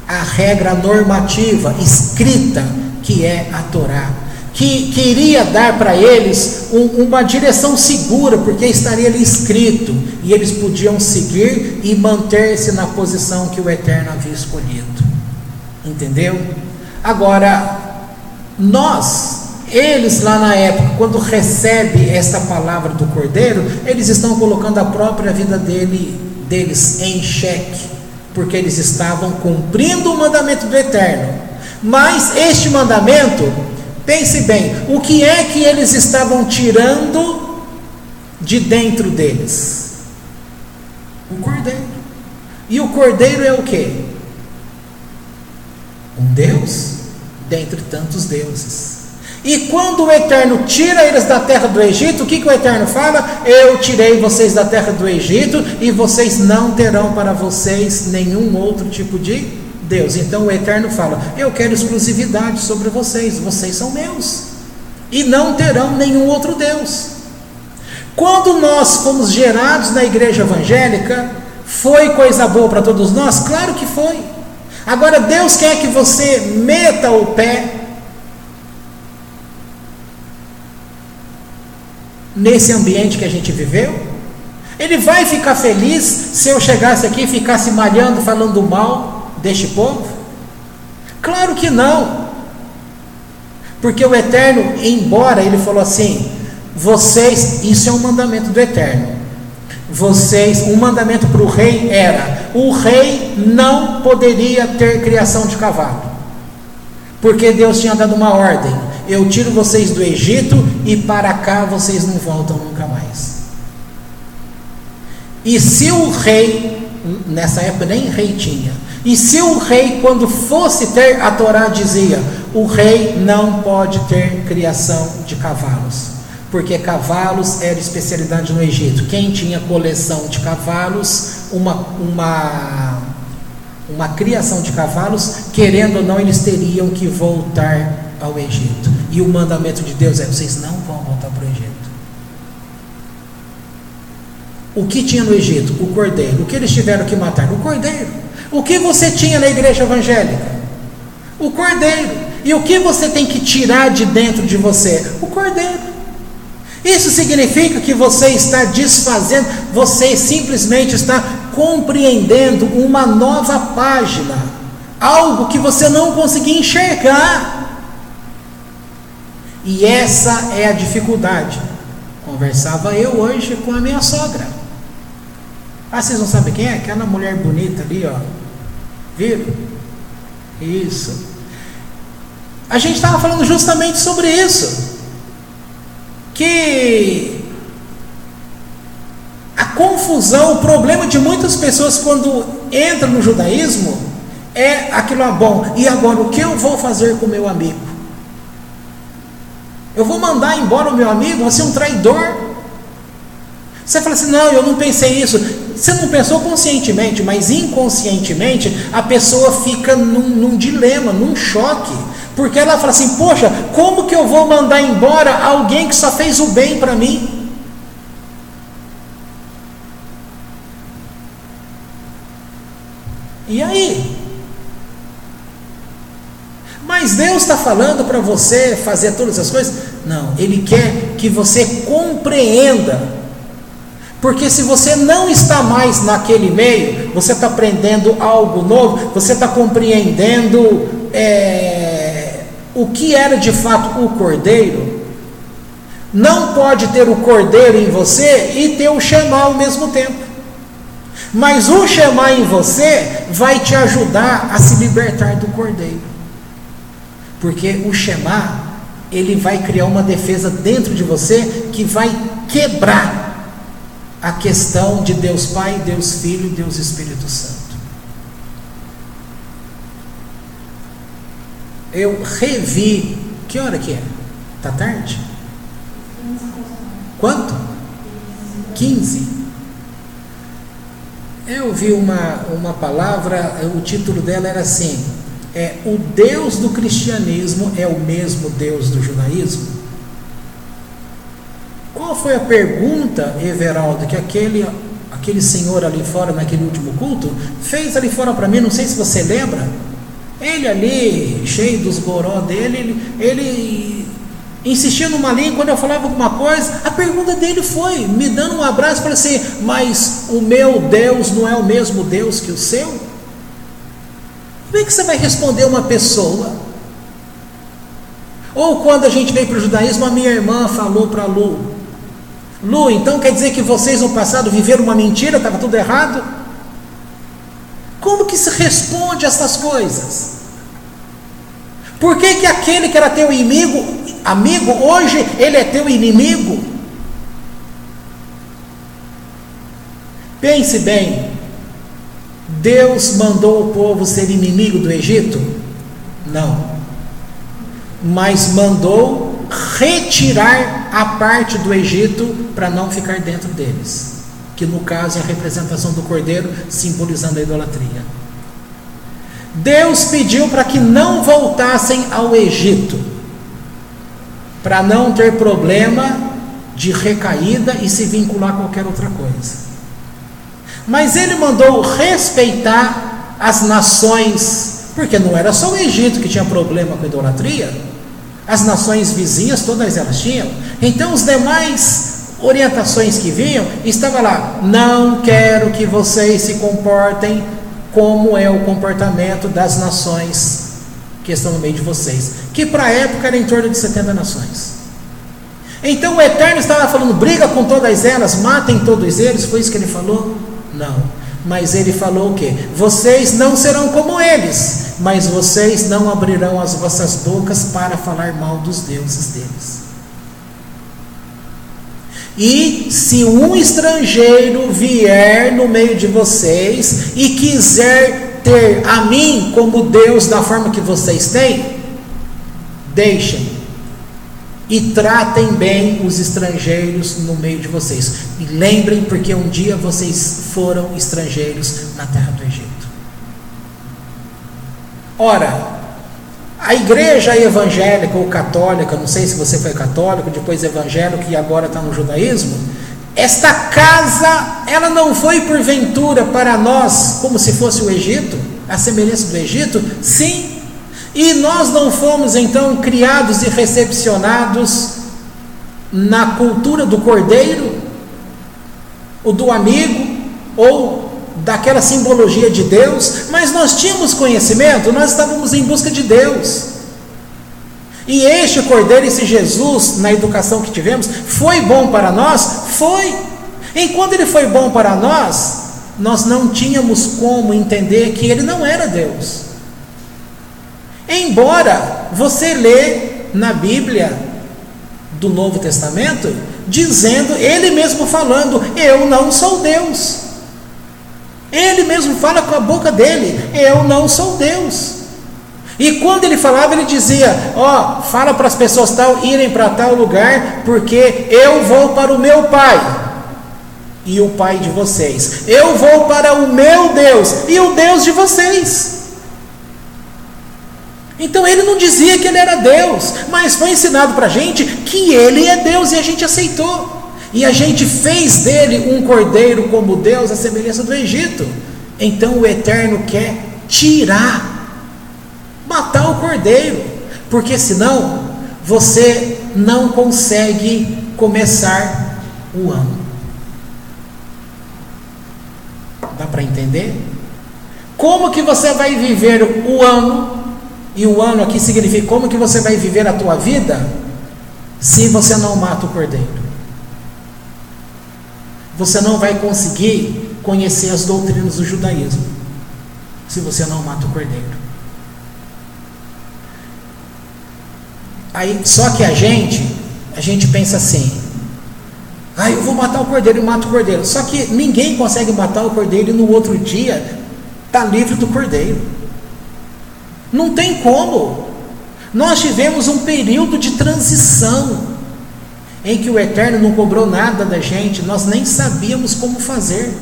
a regra normativa escrita, que é a Torá, que queria dar para eles uma direção segura, porque estaria ali escrito, e eles podiam seguir e manter-se na posição que o Eterno havia escolhido. Entendeu? Agora, eles lá na época, quando recebem esta palavra do Cordeiro, eles estão colocando a própria vida deles em xeque, porque eles estavam cumprindo o mandamento do Eterno. Mas este mandamento, pense bem, o que é que eles estavam tirando de dentro deles? O Cordeiro. E o Cordeiro é o quê? Um Deus dentre tantos deuses. E quando o Eterno tira eles da terra do Egito, o que o Eterno fala? Eu tirei vocês da terra do Egito, e vocês não terão para vocês nenhum outro tipo de Deus. Então o Eterno fala: eu quero exclusividade sobre vocês, vocês são meus, e não terão nenhum outro Deus. Quando nós fomos gerados na igreja evangélica, foi coisa boa para todos nós? Claro que foi. Agora Deus quer que você meta o pé nesse ambiente que a gente viveu? Ele vai ficar feliz se eu chegasse aqui e ficasse malhando, falando mal deste povo? Claro que não. Porque o Eterno, embora ele falou assim, vocês, isso é um mandamento do Eterno, um mandamento para o rei era: o rei não poderia ter criação de cavalo, porque Deus tinha dado uma ordem: eu tiro vocês do Egito e para cá vocês não voltam nunca mais. E se o rei, nessa época nem rei tinha, e se o rei, quando fosse ter, a Torá dizia: o rei não pode ter criação de cavalos, porque cavalos era especialidade no Egito. Quem tinha coleção de cavalos, uma criação de cavalos, querendo ou não, eles teriam que voltar ao Egito. E o mandamento de Deus é: vocês não vão voltar para o Egito. O que tinha no Egito? O cordeiro. O que eles tiveram que matar? O cordeiro. O que você tinha na igreja evangélica? O cordeiro. E o que você tem que tirar de dentro de você? O cordeiro. Isso significa que você está desfazendo, você simplesmente está compreendendo uma nova página, algo que você não conseguia enxergar. E essa é a dificuldade. Conversava eu hoje com a minha sogra. Vocês não sabem quem é? Aquela mulher bonita ali, ó. Viram? Isso. A gente estava falando justamente sobre isso. Que a confusão, o problema de muitas pessoas quando entram no judaísmo é aquilo: bom, e agora o que eu vou fazer com o meu amigo? Eu vou mandar embora o meu amigo? Você é um traidor? Você fala assim: não, eu não pensei isso. Você não pensou conscientemente, mas inconscientemente a pessoa fica num dilema, num choque, porque ela fala assim: poxa, como que eu vou mandar embora alguém que só fez o bem para mim? E aí? Mas Deus está falando para você fazer todas essas coisas? Não, Ele quer que você compreenda. Porque se você não está mais naquele meio, você está aprendendo algo novo, você está compreendendo o que era de fato o cordeiro. Não pode ter o cordeiro em você e ter o Shema ao mesmo tempo. Mas o Shema em você vai te ajudar a se libertar do cordeiro. Porque o Shema, ele vai criar uma defesa dentro de você que vai quebrar a questão de Deus Pai, Deus Filho e Deus Espírito Santo. Eu revi. Que hora que é? Está tarde? Quanto? 15. Eu vi uma palavra, o título dela era assim: o Deus do cristianismo é o mesmo Deus do judaísmo? Qual foi a pergunta, Everaldo, que aquele senhor ali fora, naquele último culto, fez ali fora para mim? Não sei se você lembra. Ele ali, cheio dos goró dele, ele insistia numa língua. Quando eu falava alguma coisa, a pergunta dele foi, me dando um abraço, falou assim: mas o meu Deus não é o mesmo Deus que o seu? Como é que você vai responder uma pessoa? Ou quando a gente veio para o judaísmo, a minha irmã falou para Lu, então quer dizer que vocês no passado viveram uma mentira, estava tudo errado? Como que se responde a essas coisas? Por que aquele que era teu amigo, hoje ele é teu inimigo? Pense bem, Deus mandou o povo ser inimigo do Egito? Não. Mas mandou retirar a parte do Egito para não ficar dentro deles, que no caso é a representação do cordeiro, simbolizando a idolatria. Deus pediu para que não voltassem ao Egito, para não ter problema de recaída e se vincular a qualquer outra coisa. Mas ele mandou respeitar as nações, porque não era só o Egito que tinha problema com a idolatria, as nações vizinhas, todas elas tinham. Então os demais orientações que vinham, estava lá: não quero que vocês se comportem como é o comportamento das nações que estão no meio de vocês, que para a época era em torno de 70 nações. Então o Eterno estava falando: briga com todas elas, matem todos eles. Foi isso que ele falou? Não. Mas ele falou o quê? Vocês não serão como eles, mas vocês não abrirão as vossas bocas para falar mal dos deuses deles. E se um estrangeiro vier no meio de vocês e quiser ter a mim como Deus da forma que vocês têm, deixem e tratem bem os estrangeiros no meio de vocês. E lembrem, porque um dia vocês foram estrangeiros na terra do Egito. Ora, a igreja evangélica ou católica, não sei se você foi católico, depois evangélico e agora está no judaísmo, esta casa, ela não foi porventura para nós como se fosse o Egito, a semelhança do Egito? Sim. E nós não fomos então criados e recepcionados na cultura do cordeiro, ou do amigo, ou daquela simbologia de Deus, mas nós tínhamos conhecimento, nós estávamos em busca de Deus. E este cordeiro, esse Jesus, na educação que tivemos, foi bom para nós? Foi. Enquanto ele foi bom para nós, nós não tínhamos como entender que ele não era Deus. Embora você lê na Bíblia do Novo Testamento, dizendo, ele mesmo falando: eu não sou Deus. Ele mesmo fala com a boca dele: eu não sou Deus. E quando ele falava, ele dizia: fala para as pessoas tal irem para tal lugar, porque eu vou para o meu Pai e o Pai de vocês. Eu vou para o meu Deus e o Deus de vocês. Então ele não dizia que ele era Deus, mas foi ensinado para a gente que ele é Deus, e a gente aceitou. E a gente fez dele um cordeiro como Deus, a semelhança do Egito. Então o Eterno quer matar o cordeiro, porque senão você não consegue começar o ano. Dá para entender? Como que você vai viver o ano? E o ano aqui significa como que você vai viver a tua vida se você não mata o cordeiro. Você não vai conseguir conhecer as doutrinas do judaísmo se você não mata o cordeiro. Aí, só que a gente pensa assim: eu vou matar o cordeiro e mato o cordeiro. Só que ninguém consegue matar o cordeiro e no outro dia está livre do cordeiro. Não tem como. Nós tivemos um período de transição em que o Eterno não cobrou nada da gente, nós nem sabíamos como fazer,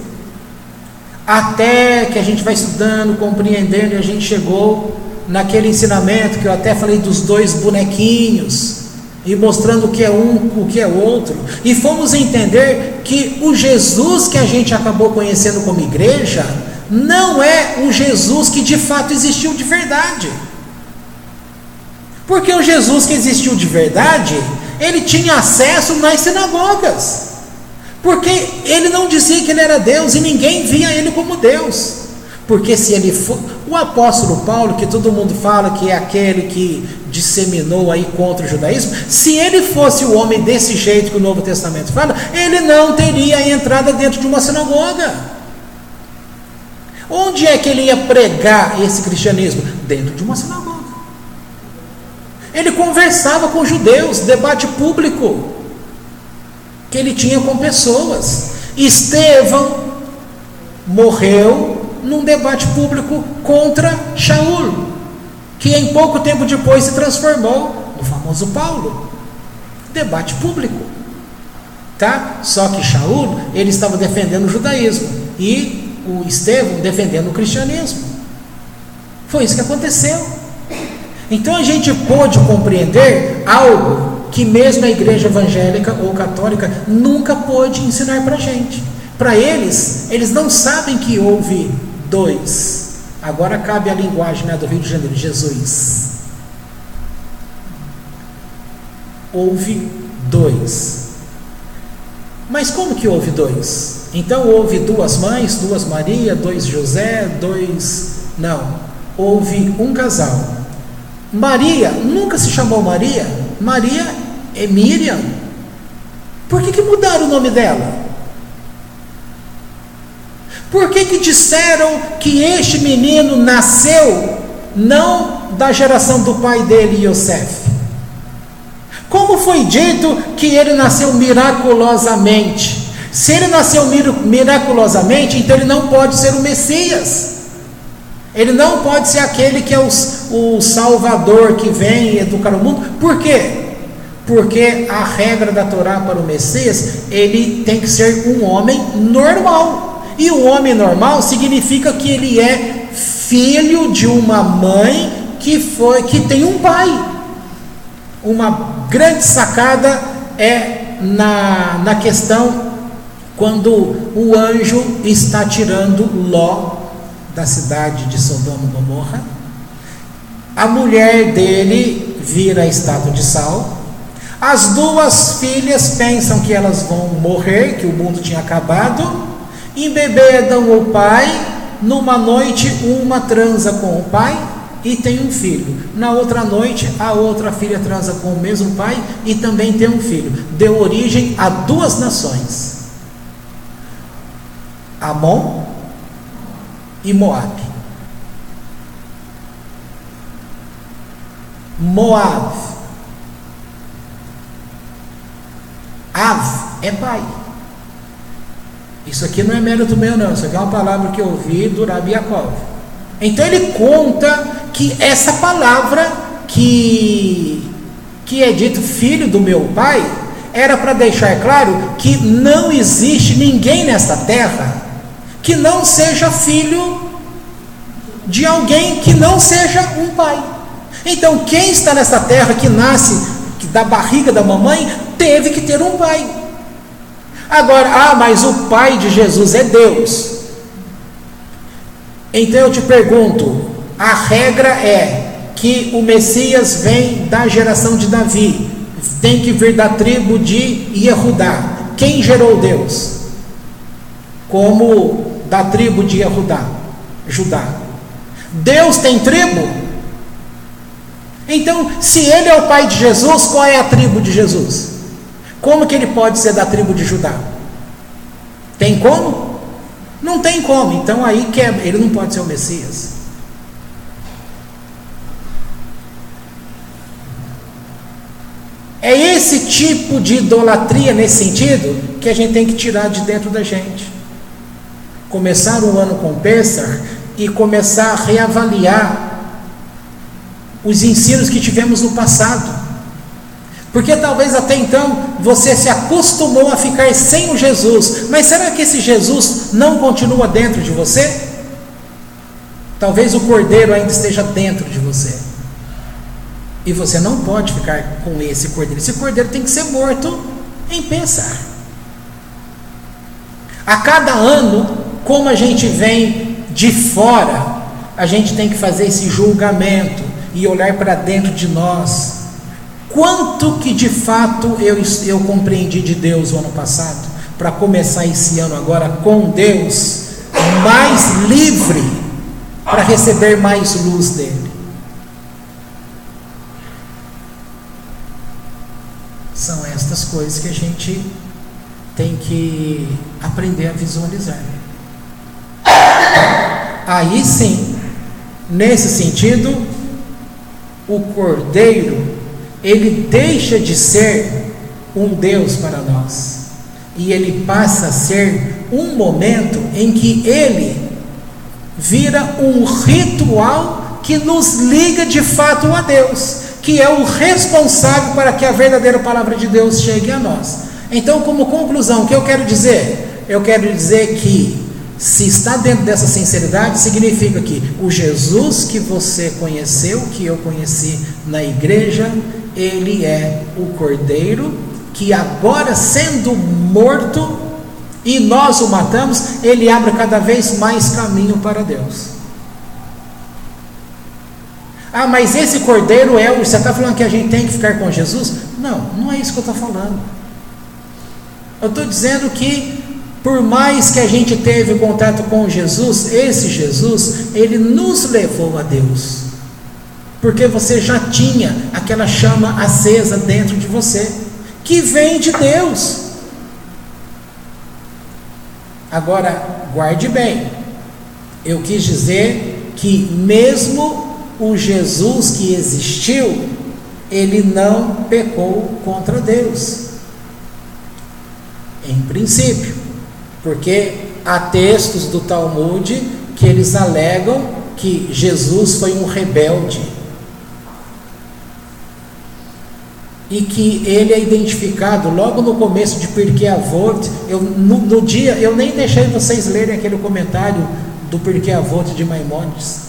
até que a gente vai estudando, compreendendo, e a gente chegou naquele ensinamento que eu até falei dos 2 bonequinhos, e mostrando o que é um, o que é outro, e fomos entender que o Jesus que a gente acabou conhecendo como igreja não é o Jesus que de fato existiu de verdade. Porque o Jesus que existiu de verdade, ele tinha acesso nas sinagogas, porque ele não dizia que ele era Deus e ninguém via ele como Deus. Porque se ele for, o apóstolo Paulo, que todo mundo fala que é aquele que disseminou aí contra o judaísmo, se ele fosse o homem desse jeito que o Novo Testamento fala, ele não teria entrada dentro de uma sinagoga. Onde é que ele ia pregar esse cristianismo? Dentro de uma sinagoga. Ele conversava com judeus, debate público que ele tinha com pessoas. Estevão morreu num debate público contra Shaul, que em pouco tempo depois se transformou no famoso Paulo. Debate público, tá? Só que Shaul, ele estava defendendo o judaísmo e o Estevão defendendo o cristianismo. Foi isso que aconteceu. Então a gente pôde compreender algo que mesmo a igreja evangélica ou católica nunca pôde ensinar para a gente. Para eles não sabem que houve dois. Agora cabe a linguagem, né, do Rio de Janeiro, Jesus. Houve dois. Mas como que houve dois? Então houve duas mães, duas Maria, dois José, dois... Não, houve um casal. Maria nunca se chamou Maria. Maria é Miriam. Por que mudaram o nome dela? Por que disseram que este menino nasceu não da geração do pai dele, Yosef? Como foi dito que ele nasceu miraculosamente? Se ele nasceu miraculosamente, então ele não pode ser o Messias. Ele não pode ser aquele que é o Salvador que vem educar o mundo. Por quê? Porque a regra da Torá para o Messias, ele tem que ser um homem normal. E um homem normal significa que ele é filho de uma mãe que tem um pai. Uma grande sacada é na questão quando o anjo está tirando Ló da cidade de Sodoma e Gomorra. A mulher dele vira estátua de sal. As duas filhas pensam que elas vão morrer, que o mundo tinha acabado. Embebedam o pai. Numa noite, uma transa com o pai e tem um filho. Na outra noite, a outra filha transa com o mesmo pai e também tem um filho. Deu origem a duas nações: Amon e Moabe. Moab, Av é pai. Isso aqui não é mérito meu não, isso aqui é uma palavra que eu ouvi do Rabi Yaakov. Então ele conta que essa palavra que é dito filho do meu pai, era para deixar claro que não existe ninguém nesta terra que não seja filho de alguém que não seja um pai. Então quem está nesta terra que nasce da barriga da mamãe, teve que ter um pai. Agora, mas o pai de Jesus é Deus. Então eu te pergunto, a regra é que o Messias vem da geração de Davi, tem que vir da tribo de Yehudá. Quem gerou Deus? Como da tribo de Yehudá, Judá. Deus tem tribo? Então, se ele é o pai de Jesus, qual é a tribo de Jesus? Como que ele pode ser da tribo de Judá? Tem como? Não tem como. Então aí ele não pode ser o Messias. É esse tipo de idolatria nesse sentido que a gente tem que tirar de dentro da gente. Começar o ano com Pêssar e começar a reavaliar os ensinos que tivemos no passado. Porque talvez até então você se acostumou a ficar sem o Jesus, mas será que esse Jesus não continua dentro de você? Talvez o Cordeiro ainda esteja dentro de você. E você não pode ficar com esse cordeiro. Esse cordeiro tem que ser morto em Pêssar. A cada ano, como a gente vem de fora, a gente tem que fazer esse julgamento e olhar para dentro de nós. Quanto que de fato eu compreendi de Deus o ano passado, para começar esse ano agora com Deus, mais livre, para receber mais luz dele. São estas coisas que a gente tem que aprender a visualizar. Aí sim, nesse sentido, o Cordeiro, ele deixa de ser um Deus para nós, e ele passa a ser um momento em que ele vira um ritual que nos liga de fato a Deus, que é o responsável para que a verdadeira palavra de Deus chegue a nós. Então, como conclusão, o que eu quero dizer? Eu quero dizer que, se está dentro dessa sinceridade, significa que o Jesus que você conheceu, que eu conheci na igreja, ele é o Cordeiro, que agora sendo morto, e nós o matamos, ele abre cada vez mais caminho para Deus. Ah, mas esse Cordeiro você está falando que a gente tem que ficar com Jesus? Não, não é isso que eu estou falando. Eu estou dizendo que, por mais que a gente teve contato com Jesus, esse Jesus, ele nos levou a Deus, porque você já tinha aquela chama acesa dentro de você, que vem de Deus. Agora, guarde bem, eu quis dizer que mesmo o Jesus que existiu, ele não pecou contra Deus, em princípio, porque há textos do Talmud que eles alegam que Jesus foi um rebelde, e que ele é identificado logo no começo de Pirkei Avot. No dia, eu nem deixei vocês lerem aquele comentário do Pirkei Avot de Maimônides,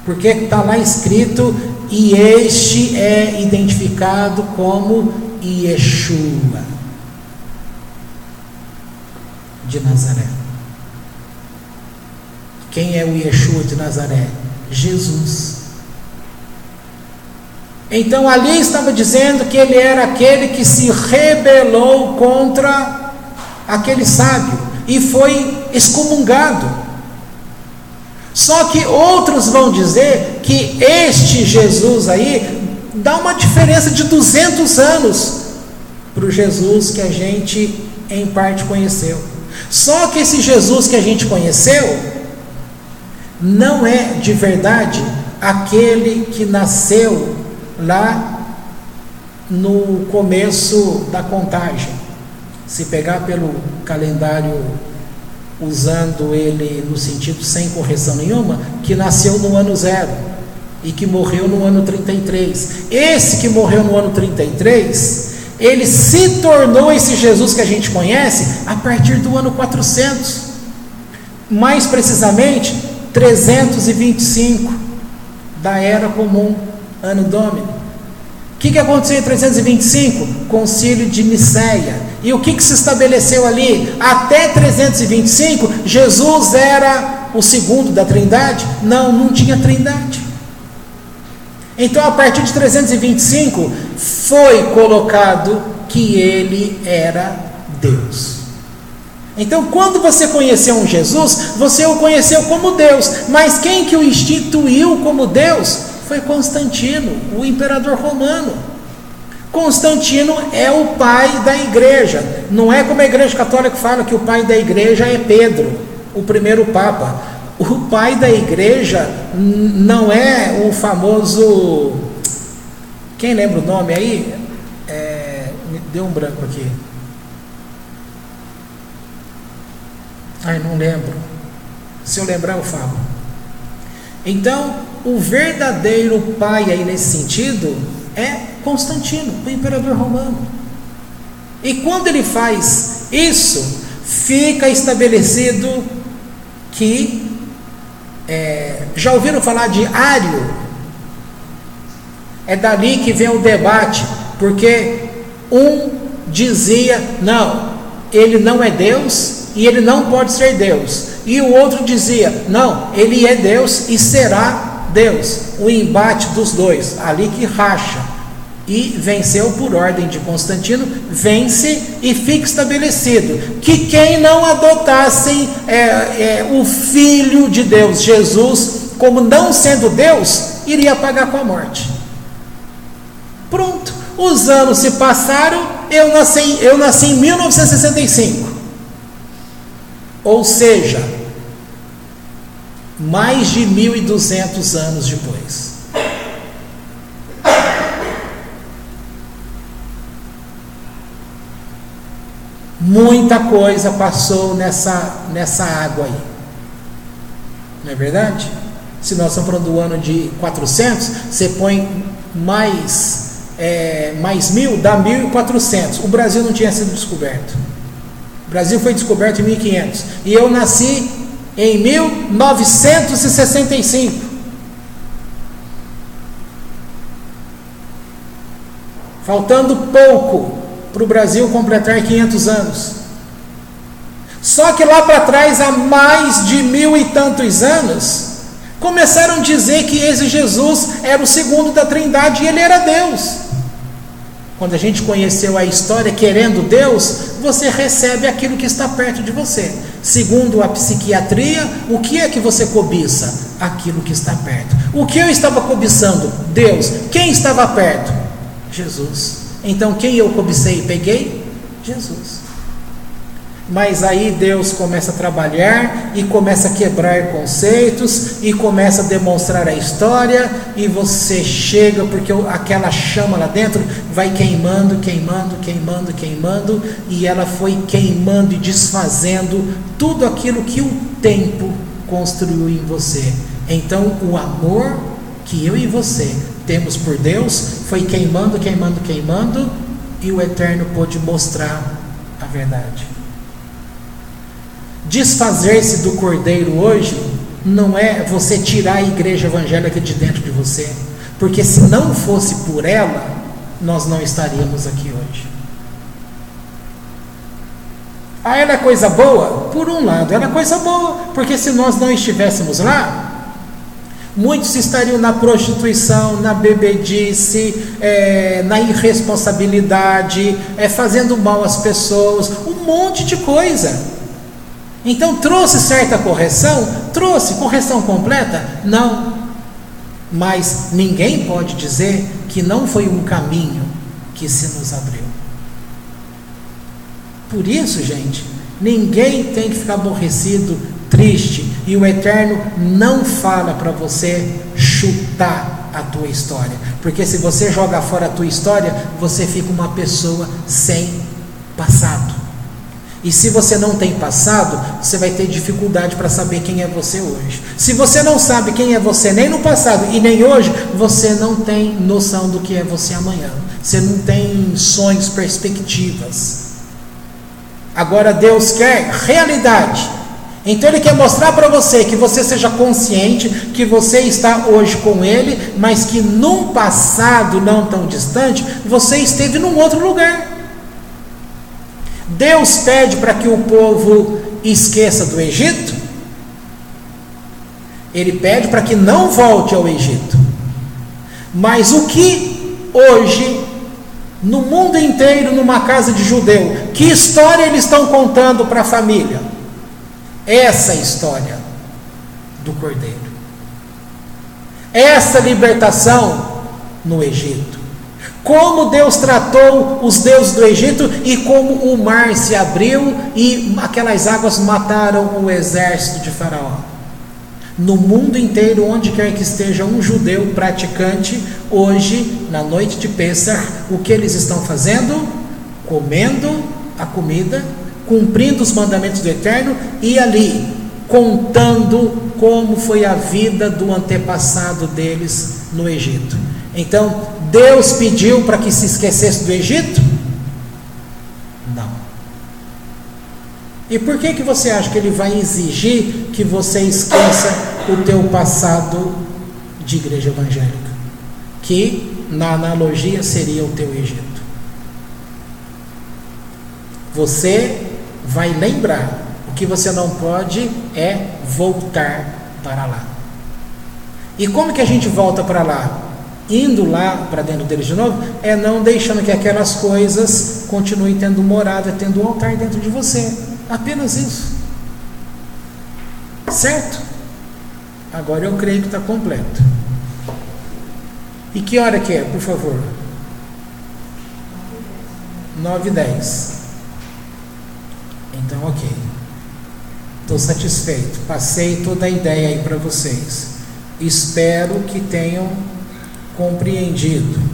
porque está lá escrito, e este é identificado como Yeshua de Nazaré. Quem é o Yeshua de Nazaré? Jesus. Então ali estava dizendo que ele era aquele que se rebelou contra aquele sábio e foi excomungado. Só que outros vão dizer que este Jesus aí dá uma diferença de 200 anos para o Jesus que a gente em parte conheceu. Só que esse Jesus que a gente conheceu não é de verdade aquele que nasceu lá no começo da contagem. Se pegar pelo calendário, usando ele no sentido sem correção nenhuma, que nasceu no ano 0 e que morreu no ano 33. Esse que morreu no ano 33, ele se tornou esse Jesus que a gente conhece a partir do ano 400, mais precisamente 325 da Era Comum, Ano Domini. O que aconteceu em 325? Concílio de Niceia. E o que se estabeleceu ali? Até 325, Jesus era o segundo da Trindade? Não tinha Trindade. Então, a partir de 325, foi colocado que ele era Deus. Então, quando você conheceu um Jesus, você o conheceu como Deus. Mas quem que o instituiu como Deus? Foi Constantino, o imperador romano. Constantino é o pai da igreja. Não é como a igreja católica fala que o pai da igreja é Pedro, o primeiro papa. O pai da igreja não é o famoso... Quem lembra o nome aí? Me deu um branco aqui. Ai, não lembro. Se eu lembrar, eu falo. Então, o verdadeiro pai aí nesse sentido é Constantino, o imperador romano. E quando ele faz isso, fica estabelecido que já ouviram falar de Ário? É dali que vem o debate, porque um dizia, não, ele não é Deus e ele não pode ser Deus. E o outro dizia, não, ele é Deus e será Deus. O embate dos dois, ali que racha. E venceu por ordem de Constantino, vence e fica estabelecido que quem não adotassem o Filho de Deus, Jesus, como não sendo Deus, iria pagar com a morte. Pronto, os anos se passaram, eu nasci em 1965, ou seja, mais de 1.200 anos depois. Muita coisa passou nessa água aí, não é verdade? Se nós estamos falando do ano de 400, você põe mais 1.000, dá 1.400. O Brasil não tinha sido descoberto. O Brasil foi descoberto em 1500 e eu nasci em 1965. Faltando pouco para o Brasil completar 500 anos. Só que lá para trás, há mais de 1.000 e tantos anos, começaram a dizer que esse Jesus era o segundo da Trindade e ele era Deus. Quando a gente conheceu a história querendo Deus, você recebe aquilo que está perto de você. Segundo a psiquiatria, o que é que você cobiça? Aquilo que está perto. O que eu estava cobiçando? Deus. Quem estava perto? Jesus. Então quem eu cobicei e peguei? Jesus. Mas aí Deus começa a trabalhar e começa a quebrar conceitos e começa a demonstrar a história, e você chega, porque aquela chama lá dentro vai queimando, queimando, queimando, queimando, e ela foi queimando e desfazendo tudo aquilo que o tempo construiu em você. Então o amor que eu e você temos por Deus foi queimando, queimando, queimando, e o Eterno pôde mostrar a verdade. Desfazer-se do Cordeiro hoje não é você tirar a igreja evangélica de dentro de você, porque se não fosse por ela, nós não estaríamos aqui hoje. Ah, ela é coisa boa? Por um lado, ela é coisa boa, porque se nós não estivéssemos lá, muitos estariam na prostituição, na bebedice, na irresponsabilidade, fazendo mal às pessoas, um monte de coisa. Então trouxe certa correção? Trouxe. Correção completa? Não. Mas ninguém pode dizer que não foi um caminho que se nos abriu. Por isso, gente, ninguém tem que ficar aborrecido, triste, e o Eterno não fala para você chutar a tua história, porque se você joga fora a tua história, você fica uma pessoa sem passado. E se você não tem passado, você vai ter dificuldade para saber quem é você hoje. Se você não sabe quem é você nem no passado e nem hoje, você não tem noção do que é você amanhã. Você não tem sonhos, perspectivas. Agora Deus quer realidade. Então Ele quer mostrar para você que você seja consciente que você está hoje com Ele, mas que num passado não tão distante, você esteve num outro lugar. Deus pede para que o povo esqueça do Egito? Ele pede para que não volte ao Egito. Mas o que hoje, no mundo inteiro, numa casa de judeu, que história eles estão contando para a família? Essa história do Cordeiro. Essa libertação no Egito. Como Deus tratou os deuses do Egito e como o mar se abriu e aquelas águas mataram o exército de Faraó. No mundo inteiro, onde quer que esteja um judeu praticante, hoje, na noite de Pêssar, o que eles estão fazendo? Comendo a comida, cumprindo os mandamentos do Eterno e ali, contando como foi a vida do antepassado deles no Egito. Então, Deus pediu para que se esquecesse do Egito? Não. E por que você acha que Ele vai exigir que você esqueça o teu passado de igreja evangélica? Que na analogia, seria o teu Egito. Você vai lembrar. O que você não pode é voltar para lá. E como que a gente volta para lá? Indo lá para dentro deles de novo, é não deixando que aquelas coisas continuem tendo morada, tendo um altar dentro de você. Apenas isso. Certo? Agora eu creio que está completo. E que hora que é, por favor? 9h10. Então, ok. Estou satisfeito. Passei toda a ideia aí para vocês. Espero que tenham compreendido.